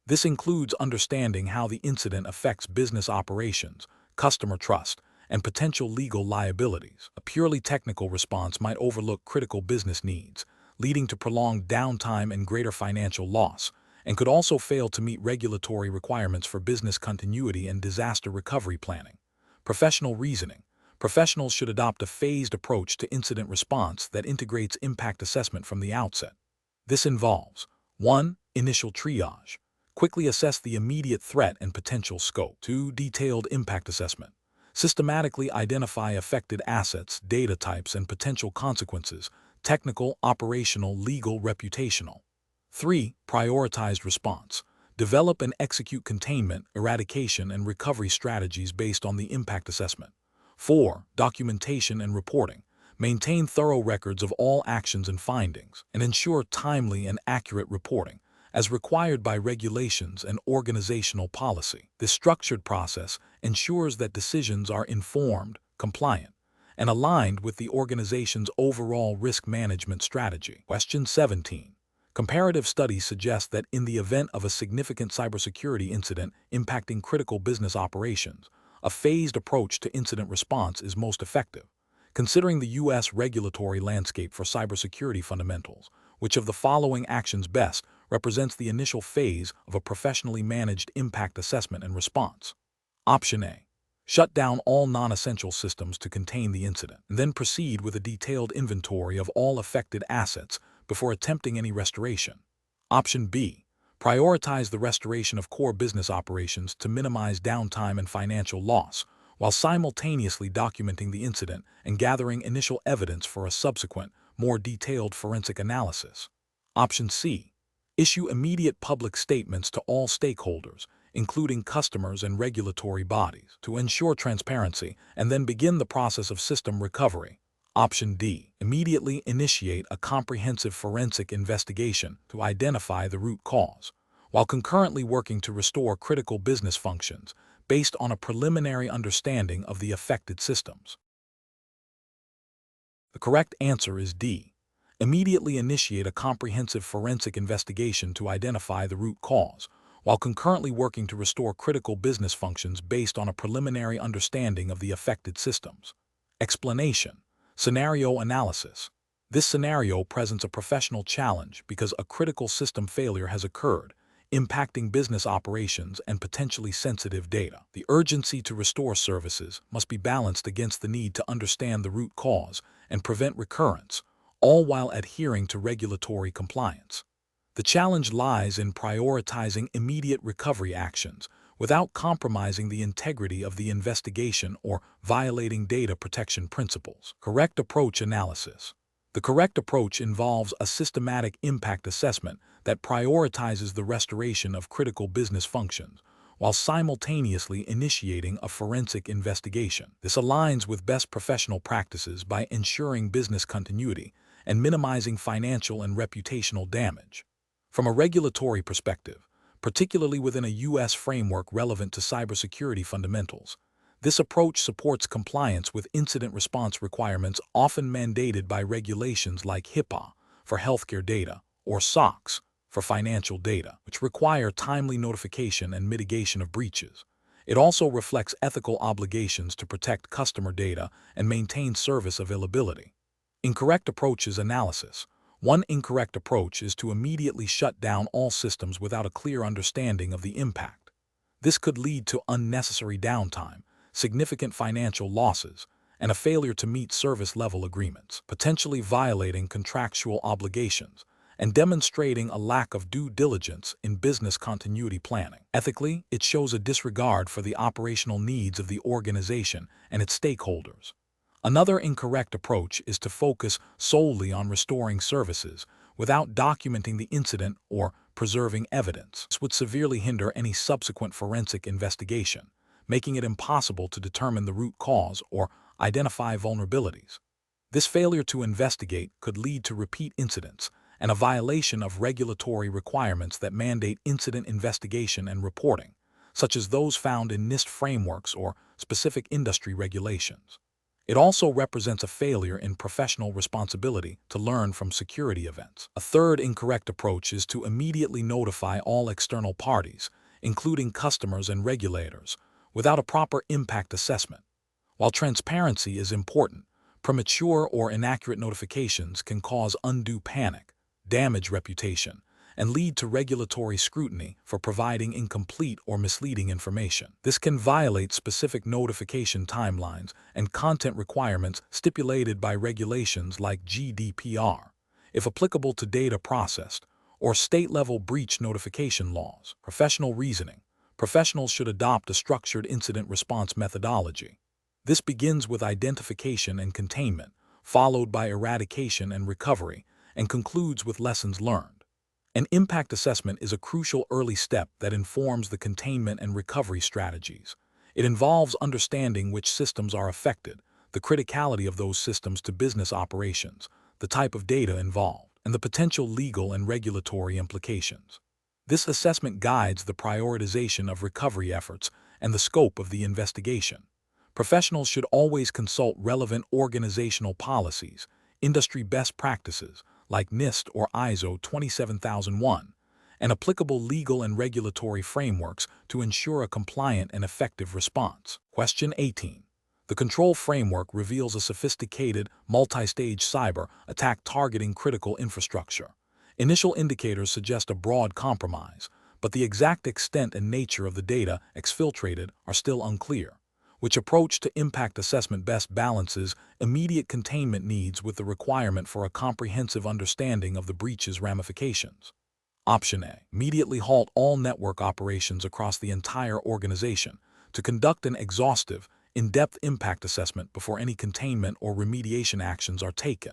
This includes understanding how the incident affects business operations, customer trust, and potential legal liabilities. A purely technical response might overlook critical business needs, leading to prolonged downtime and greater financial loss, and could also fail to meet regulatory requirements for business continuity and disaster recovery planning. Professional reasoning. Professionals should adopt a phased approach to incident response that integrates impact assessment from the outset. This involves 1. Initial triage. Quickly assess the immediate threat and potential scope. 2. Detailed impact assessment. Systematically identify affected assets, data types, and potential consequences, technical, operational, legal, reputational. 3. Prioritized response. Develop and execute containment, eradication, and recovery strategies based on the impact assessment. 4. Documentation and reporting. Maintain thorough records of all actions and findings, and ensure timely and accurate reporting, as required by regulations and organizational policy. This structured process ensures that decisions are informed, compliant, and aligned with the organization's overall risk management strategy. Question 17. Comparative studies suggest that in the event of a significant cybersecurity incident impacting critical business operations, a phased approach to incident response is most effective. Considering the U.S. regulatory landscape for cybersecurity fundamentals, which of the following actions best represents the initial phase of a professionally managed impact assessment and response? Option A. Shut down all non-essential systems to contain the incident, and then proceed with a detailed inventory of all affected assets before attempting any restoration. Option B. Prioritize the restoration of core business operations to minimize downtime and financial loss, while simultaneously documenting the incident and gathering initial evidence for a subsequent, more detailed forensic analysis. Option C. Issue immediate public statements to all stakeholders, including customers and regulatory bodies, to ensure transparency, and then begin the process of system recovery. Option D. Immediately initiate a comprehensive forensic investigation to identify the root cause, while concurrently working to restore critical business functions based on a preliminary understanding of the affected systems. The correct answer is D. Immediately initiate a comprehensive forensic investigation to identify the root cause, while concurrently working to restore critical business functions based on a preliminary understanding of the affected systems. Explanation. Scenario analysis. This scenario presents a professional challenge because a critical system failure has occurred, impacting business operations and potentially sensitive data. The urgency to restore services must be balanced against the need to understand the root cause and prevent recurrence, all while adhering to regulatory compliance. The challenge lies in prioritizing immediate recovery actions without compromising the integrity of the investigation or violating data protection principles. Correct approach analysis. The correct approach involves a systematic impact assessment that prioritizes the restoration of critical business functions while simultaneously initiating a forensic investigation. This aligns with best professional practices by ensuring business continuity and minimizing financial and reputational damage. From a regulatory perspective, particularly within a U.S. framework relevant to cybersecurity fundamentals, this approach supports compliance with incident response requirements often mandated by regulations like HIPAA for healthcare data or SOX for financial data, which require timely notification and mitigation of breaches. It also reflects ethical obligations to protect customer data and maintain service availability. Incorrect approaches analysis. One incorrect approach is to immediately shut down all systems without a clear understanding of the impact. This could lead to unnecessary downtime, significant financial losses, and a failure to meet service-level agreements, potentially violating contractual obligations and demonstrating a lack of due diligence in business continuity planning. Ethically, it shows a disregard for the operational needs of the organization and its stakeholders. Another incorrect approach is to focus solely on restoring services without documenting the incident or preserving evidence. This would severely hinder any subsequent forensic investigation, making it impossible to determine the root cause or identify vulnerabilities. This failure to investigate could lead to repeat incidents and a violation of regulatory requirements that mandate incident investigation and reporting, such as those found in NIST frameworks or specific industry regulations. It also represents a failure in professional responsibility to learn from security events. A third incorrect approach is to immediately notify all external parties, including customers and regulators, without a proper impact assessment. While transparency is important, premature or inaccurate notifications can cause undue panic, damage reputation, and lead to regulatory scrutiny for providing incomplete or misleading information. This can violate specific notification timelines and content requirements stipulated by regulations like GDPR, if applicable to data processed, or state-level breach notification laws. Professional reasoning. Professionals should adopt a structured incident response methodology. This begins with identification and containment, followed by eradication and recovery, and concludes with lessons learned. An impact assessment is a crucial early step that informs the containment and recovery strategies. It involves understanding which systems are affected, the criticality of those systems to business operations, the type of data involved, and the potential legal and regulatory implications. This assessment guides the prioritization of recovery efforts and the scope of the investigation. Professionals should always consult relevant organizational policies, industry best practices, like NIST or ISO 27001, and applicable legal and regulatory frameworks to ensure a compliant and effective response. Question 18. The control framework reveals a sophisticated, multi-stage cyber attack targeting critical infrastructure. Initial indicators suggest a broad compromise, but the exact extent and nature of the data exfiltrated are still unclear. Which approach to impact assessment best balances immediate containment needs with the requirement for a comprehensive understanding of the breach's ramifications? Option A. Immediately halt all network operations across the entire organization to conduct an exhaustive, in-depth impact assessment before any containment or remediation actions are taken.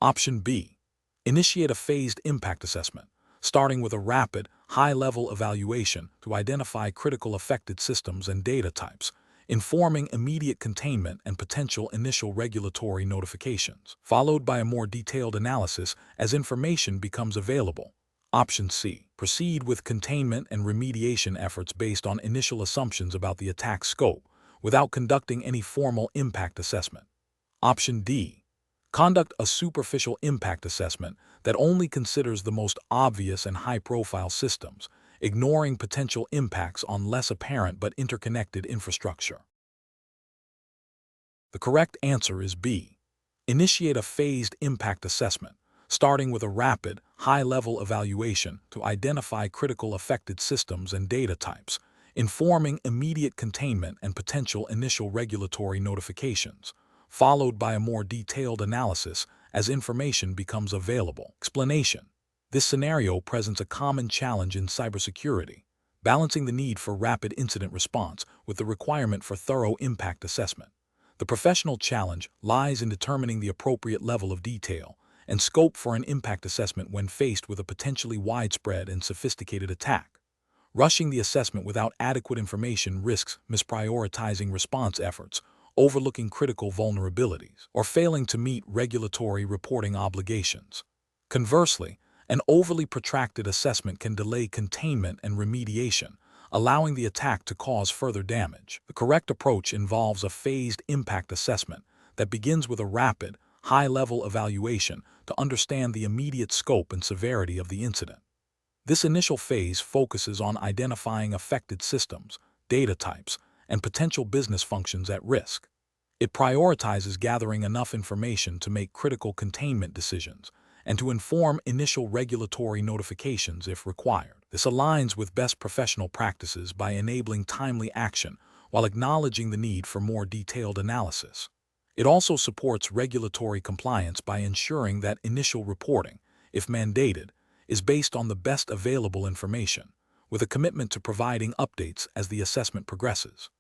Option B. Initiate a phased impact assessment, starting with a rapid, high-level evaluation to identify critical affected systems and data types, informing immediate containment and potential initial regulatory notifications, followed by a more detailed analysis as information becomes available. Option C. Proceed with containment and remediation efforts based on initial assumptions about the attack scope, without conducting any formal impact assessment. Option D. Conduct a superficial impact assessment that only considers the most obvious and high-profile systems, ignoring potential impacts on less apparent but interconnected infrastructure. The correct answer is B. Initiate a phased impact assessment, starting with a rapid, high-level evaluation to identify critical affected systems and data types, informing immediate containment and potential initial regulatory notifications, followed by a more detailed analysis as information becomes available. Explanation. This scenario presents a common challenge in cybersecurity, balancing the need for rapid incident response with the requirement for thorough impact assessment. The professional challenge lies in determining the appropriate level of detail and scope for an impact assessment when faced with a potentially widespread and sophisticated attack. Rushing the assessment without adequate information risks misprioritizing response efforts, overlooking critical vulnerabilities, or failing to meet regulatory reporting obligations. Conversely, an overly protracted assessment can delay containment and remediation, allowing the attack to cause further damage. The correct approach involves a phased impact assessment that begins with a rapid, high-level evaluation to understand the immediate scope and severity of the incident. This initial phase focuses on identifying affected systems, data types, and potential business functions at risk. It prioritizes gathering enough information to make critical containment decisions and to inform initial regulatory notifications if required. This aligns with best professional practices by enabling timely action while acknowledging the need for more detailed analysis. It also supports regulatory compliance by ensuring that initial reporting, if mandated, is based on the best available information, with a commitment to providing updates as the assessment progresses.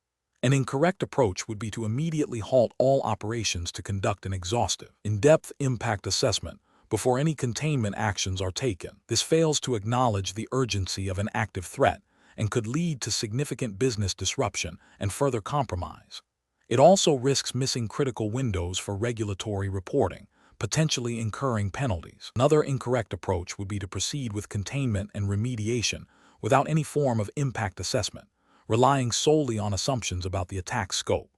An incorrect approach would be to immediately halt all operations to conduct an exhaustive, in-depth impact assessment before any containment actions are taken. This fails to acknowledge the urgency of an active threat and could lead to significant business disruption and further compromise. It also risks missing critical windows for regulatory reporting, potentially incurring penalties. Another incorrect approach would be to proceed with containment and remediation without any form of impact assessment, relying solely on assumptions about the attack scope.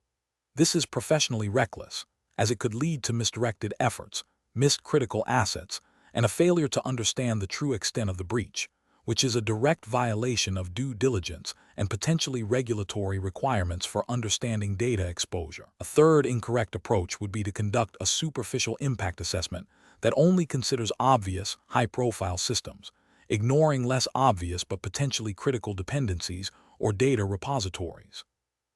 This is professionally reckless, as it could lead to misdirected efforts, missed critical assets, and a failure to understand the true extent of the breach, which is a direct violation of due diligence and potentially regulatory requirements for understanding data exposure. A third incorrect approach would be to conduct a superficial impact assessment that only considers obvious, high-profile systems, ignoring less obvious but potentially critical dependencies or data repositories.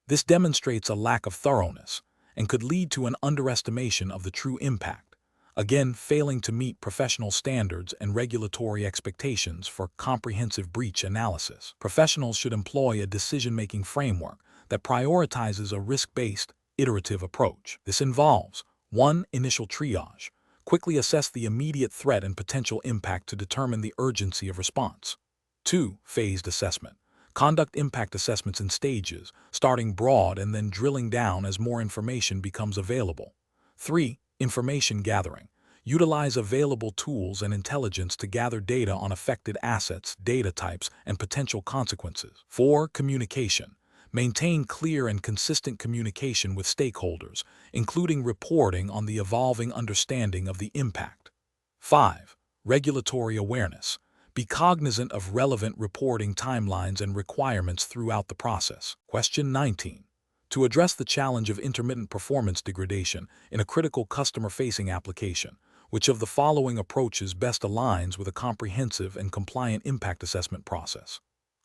This demonstrates a lack of thoroughness and could lead to an underestimation of the true impact, again failing to meet professional standards and regulatory expectations for comprehensive breach analysis. Professionals should employ a decision-making framework that prioritizes a risk-based, iterative approach. This involves 1. Initial triage. Quickly assess the immediate threat and potential impact to determine the urgency of response. 2. Phased assessment. Conduct impact assessments in stages, starting broad and then drilling down as more information becomes available. 3. Information gathering. Utilize available tools and intelligence to gather data on affected assets, data types, and potential consequences. 4. Communication. Maintain clear and consistent communication with stakeholders, including reporting on the evolving understanding of the impact. 5. Regulatory awareness. Be cognizant of relevant reporting timelines and requirements throughout the process. Question 19. To address the challenge of intermittent performance degradation in a critical customer-facing application, which of the following approaches best aligns with a comprehensive and compliant impact assessment process?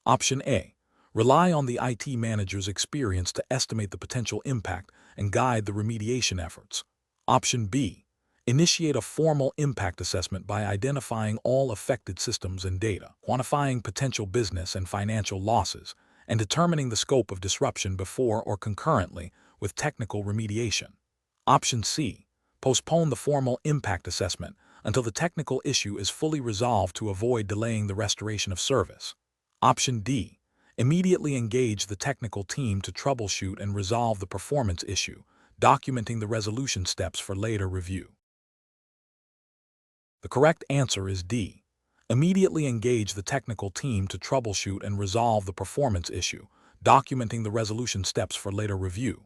Option A. Rely on the IT manager's experience to estimate the potential impact and guide the remediation efforts. Option B. Initiate a formal impact assessment by identifying all affected systems and data, quantifying potential business and financial losses, and determining the scope of disruption before or concurrently with technical remediation. Option C. Postpone the formal impact assessment until the technical issue is fully resolved to avoid delaying the restoration of service. Option D. Immediately engage the technical team to troubleshoot and resolve the performance issue, documenting the resolution steps for later review. The correct answer is D. Immediately engage the technical team to troubleshoot and resolve the performance issue, documenting the resolution steps for later review.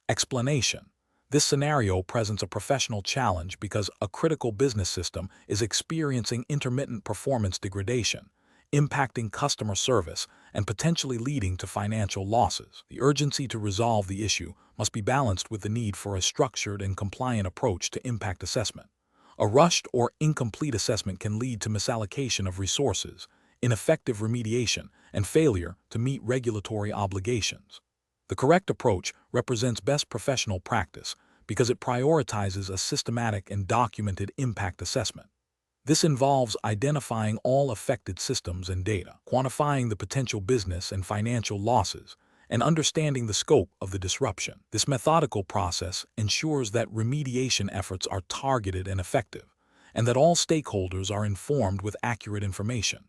Explanation. This scenario presents a professional challenge because a critical business system is experiencing intermittent performance degradation, impacting customer service and potentially leading to financial losses. The urgency to resolve the issue must be balanced with the need for a structured and compliant approach to impact assessment. A rushed or incomplete assessment can lead to misallocation of resources, ineffective remediation, and failure to meet regulatory obligations. The correct approach represents best professional practice because it prioritizes a systematic and documented impact assessment. This involves identifying all affected systems and data, quantifying the potential business and financial losses, and understanding the scope of the disruption. This methodical process ensures that remediation efforts are targeted and effective, and that all stakeholders are informed with accurate information.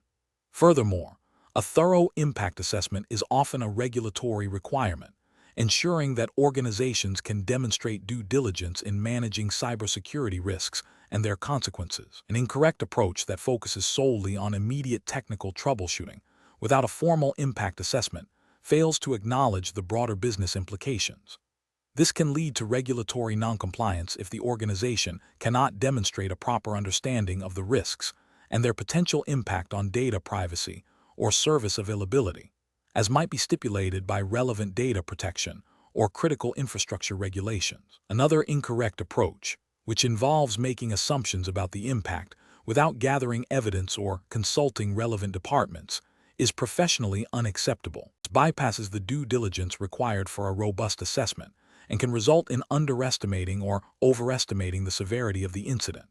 Furthermore, a thorough impact assessment is often a regulatory requirement, ensuring that organizations can demonstrate due diligence in managing cybersecurity risks and their consequences. An incorrect approach that focuses solely on immediate technical troubleshooting without a formal impact assessment fails to acknowledge the broader business implications. This can lead to regulatory noncompliance if the organization cannot demonstrate a proper understanding of the risks and their potential impact on data privacy or service availability, as might be stipulated by relevant data protection or critical infrastructure regulations. Another incorrect approach, which involves making assumptions about the impact without gathering evidence or consulting relevant departments is professionally unacceptable. It bypasses the due diligence required for a robust assessment and can result in underestimating or overestimating the severity of the incident.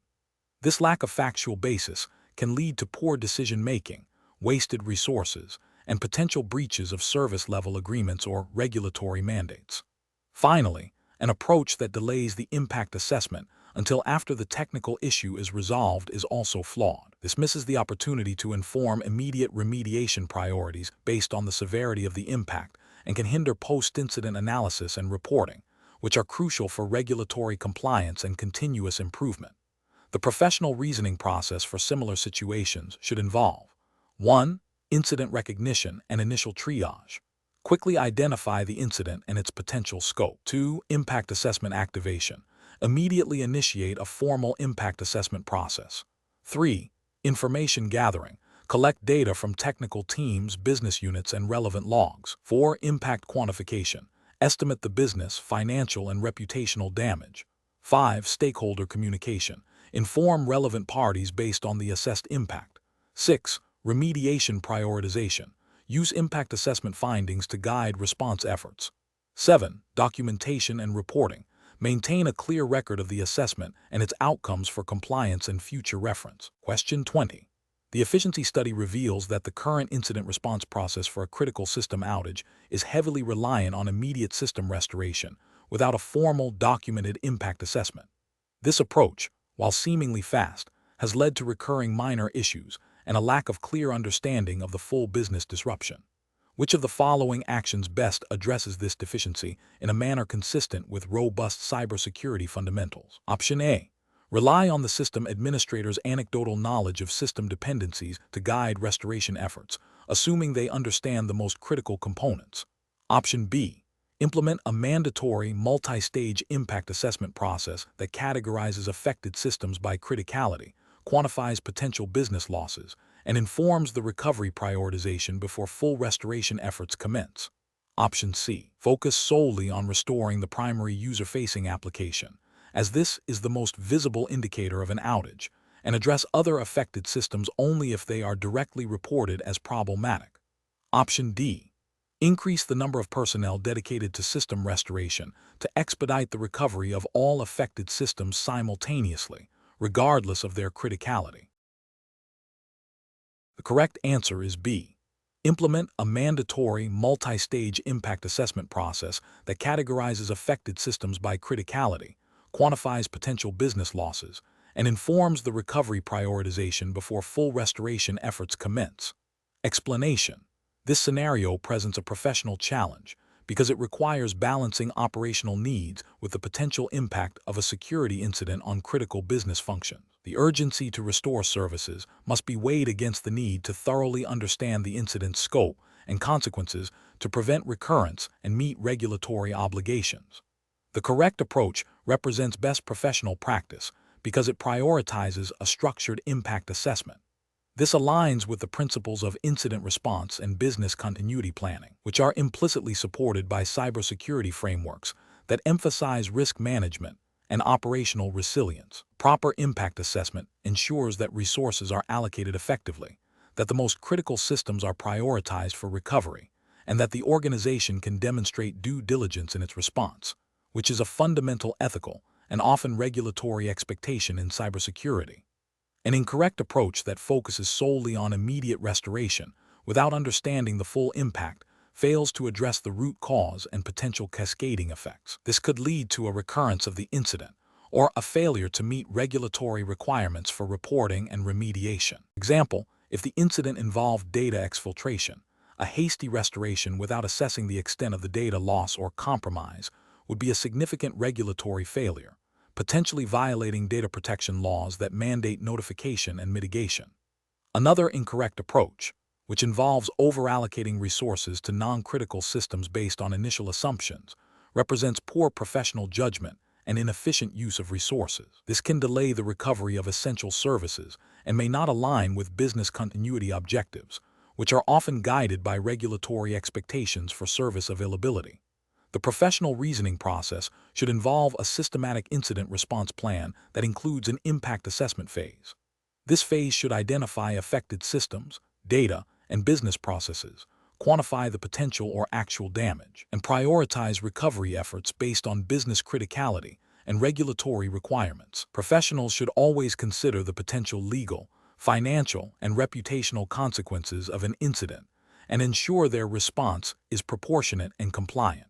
This lack of factual basis can lead to poor decision-making, wasted resources, and potential breaches of service-level agreements or regulatory mandates. Finally, an approach that delays the impact assessment until after the technical issue is resolved is also flawed. This misses the opportunity to inform immediate remediation priorities based on the severity of the impact and can hinder post-incident analysis and reporting, which are crucial for regulatory compliance and continuous improvement. The professional reasoning process for similar situations should involve 1. Incident recognition and initial triage. Quickly identify the incident and its potential scope. 2. Impact assessment activation. Immediately initiate a formal impact assessment process. 3. Information gathering. Collect data from technical teams, business units, and relevant logs. 4. Impact quantification. Estimate the business, financial, and reputational damage. 5. Stakeholder communication. Inform relevant parties based on the assessed impact. 6. Remediation prioritization. Use impact assessment findings to guide response efforts. 7. Documentation and reporting. Maintain a clear record of the assessment and its outcomes for compliance and future reference. Question 20. The efficiency study reveals that the current incident response process for a critical system outage is heavily reliant on immediate system restoration without a formal documented impact assessment. This approach, while seemingly fast, has led to recurring minor issues and a lack of clear understanding of the full business disruption. Which of the following actions best addresses this deficiency in a manner consistent with robust cybersecurity fundamentals? Option A. Rely on the system administrator's anecdotal knowledge of system dependencies to guide restoration efforts, assuming they understand the most critical components. Option B. Implement a mandatory multi-stage impact assessment process that categorizes affected systems by criticality, quantifies potential business losses, and informs the recovery prioritization before full restoration efforts commence. Option C. Focus solely on restoring the primary user-facing application, as this is the most visible indicator of an outage, and address other affected systems only if they are directly reported as problematic. Option D. Increase the number of personnel dedicated to system restoration to expedite the recovery of all affected systems simultaneously, regardless of their criticality. The correct answer is B. Implement a mandatory multi-stage impact assessment process that categorizes affected systems by criticality, quantifies potential business losses, and informs the recovery prioritization before full restoration efforts commence. Explanation. This scenario presents a professional challenge because it requires balancing operational needs with the potential impact of a security incident on critical business functions. The urgency to restore services must be weighed against the need to thoroughly understand the incident's scope and consequences to prevent recurrence and meet regulatory obligations. The correct approach represents best professional practice because it prioritizes a structured impact assessment. This aligns with the principles of incident response and business continuity planning, which are implicitly supported by cybersecurity frameworks that emphasize risk management and operational resilience. Proper impact assessment ensures that resources are allocated effectively, that the most critical systems are prioritized for recovery, and that the organization can demonstrate due diligence in its response, which is a fundamental ethical and often regulatory expectation in cybersecurity. An incorrect approach that focuses solely on immediate restoration without understanding the full impact fails to address the root cause and potential cascading effects. This could lead to a recurrence of the incident or a failure to meet regulatory requirements for reporting and remediation. Example, if the incident involved data exfiltration, a hasty restoration without assessing the extent of the data loss or compromise would be a significant regulatory failure, potentially violating data protection laws that mandate notification and mitigation. Another incorrect approach, which involves over-allocating resources to non-critical systems based on initial assumptions, represents poor professional judgment and inefficient use of resources. This can delay the recovery of essential services and may not align with business continuity objectives, which are often guided by regulatory expectations for service availability. The professional reasoning process should involve a systematic incident response plan that includes an impact assessment phase. This phase should identify affected systems, data, and business processes, quantify the potential or actual damage, and prioritize recovery efforts based on business criticality and regulatory requirements. Professionals should always consider the potential legal, financial, and reputational consequences of an incident and ensure their response is proportionate and compliant.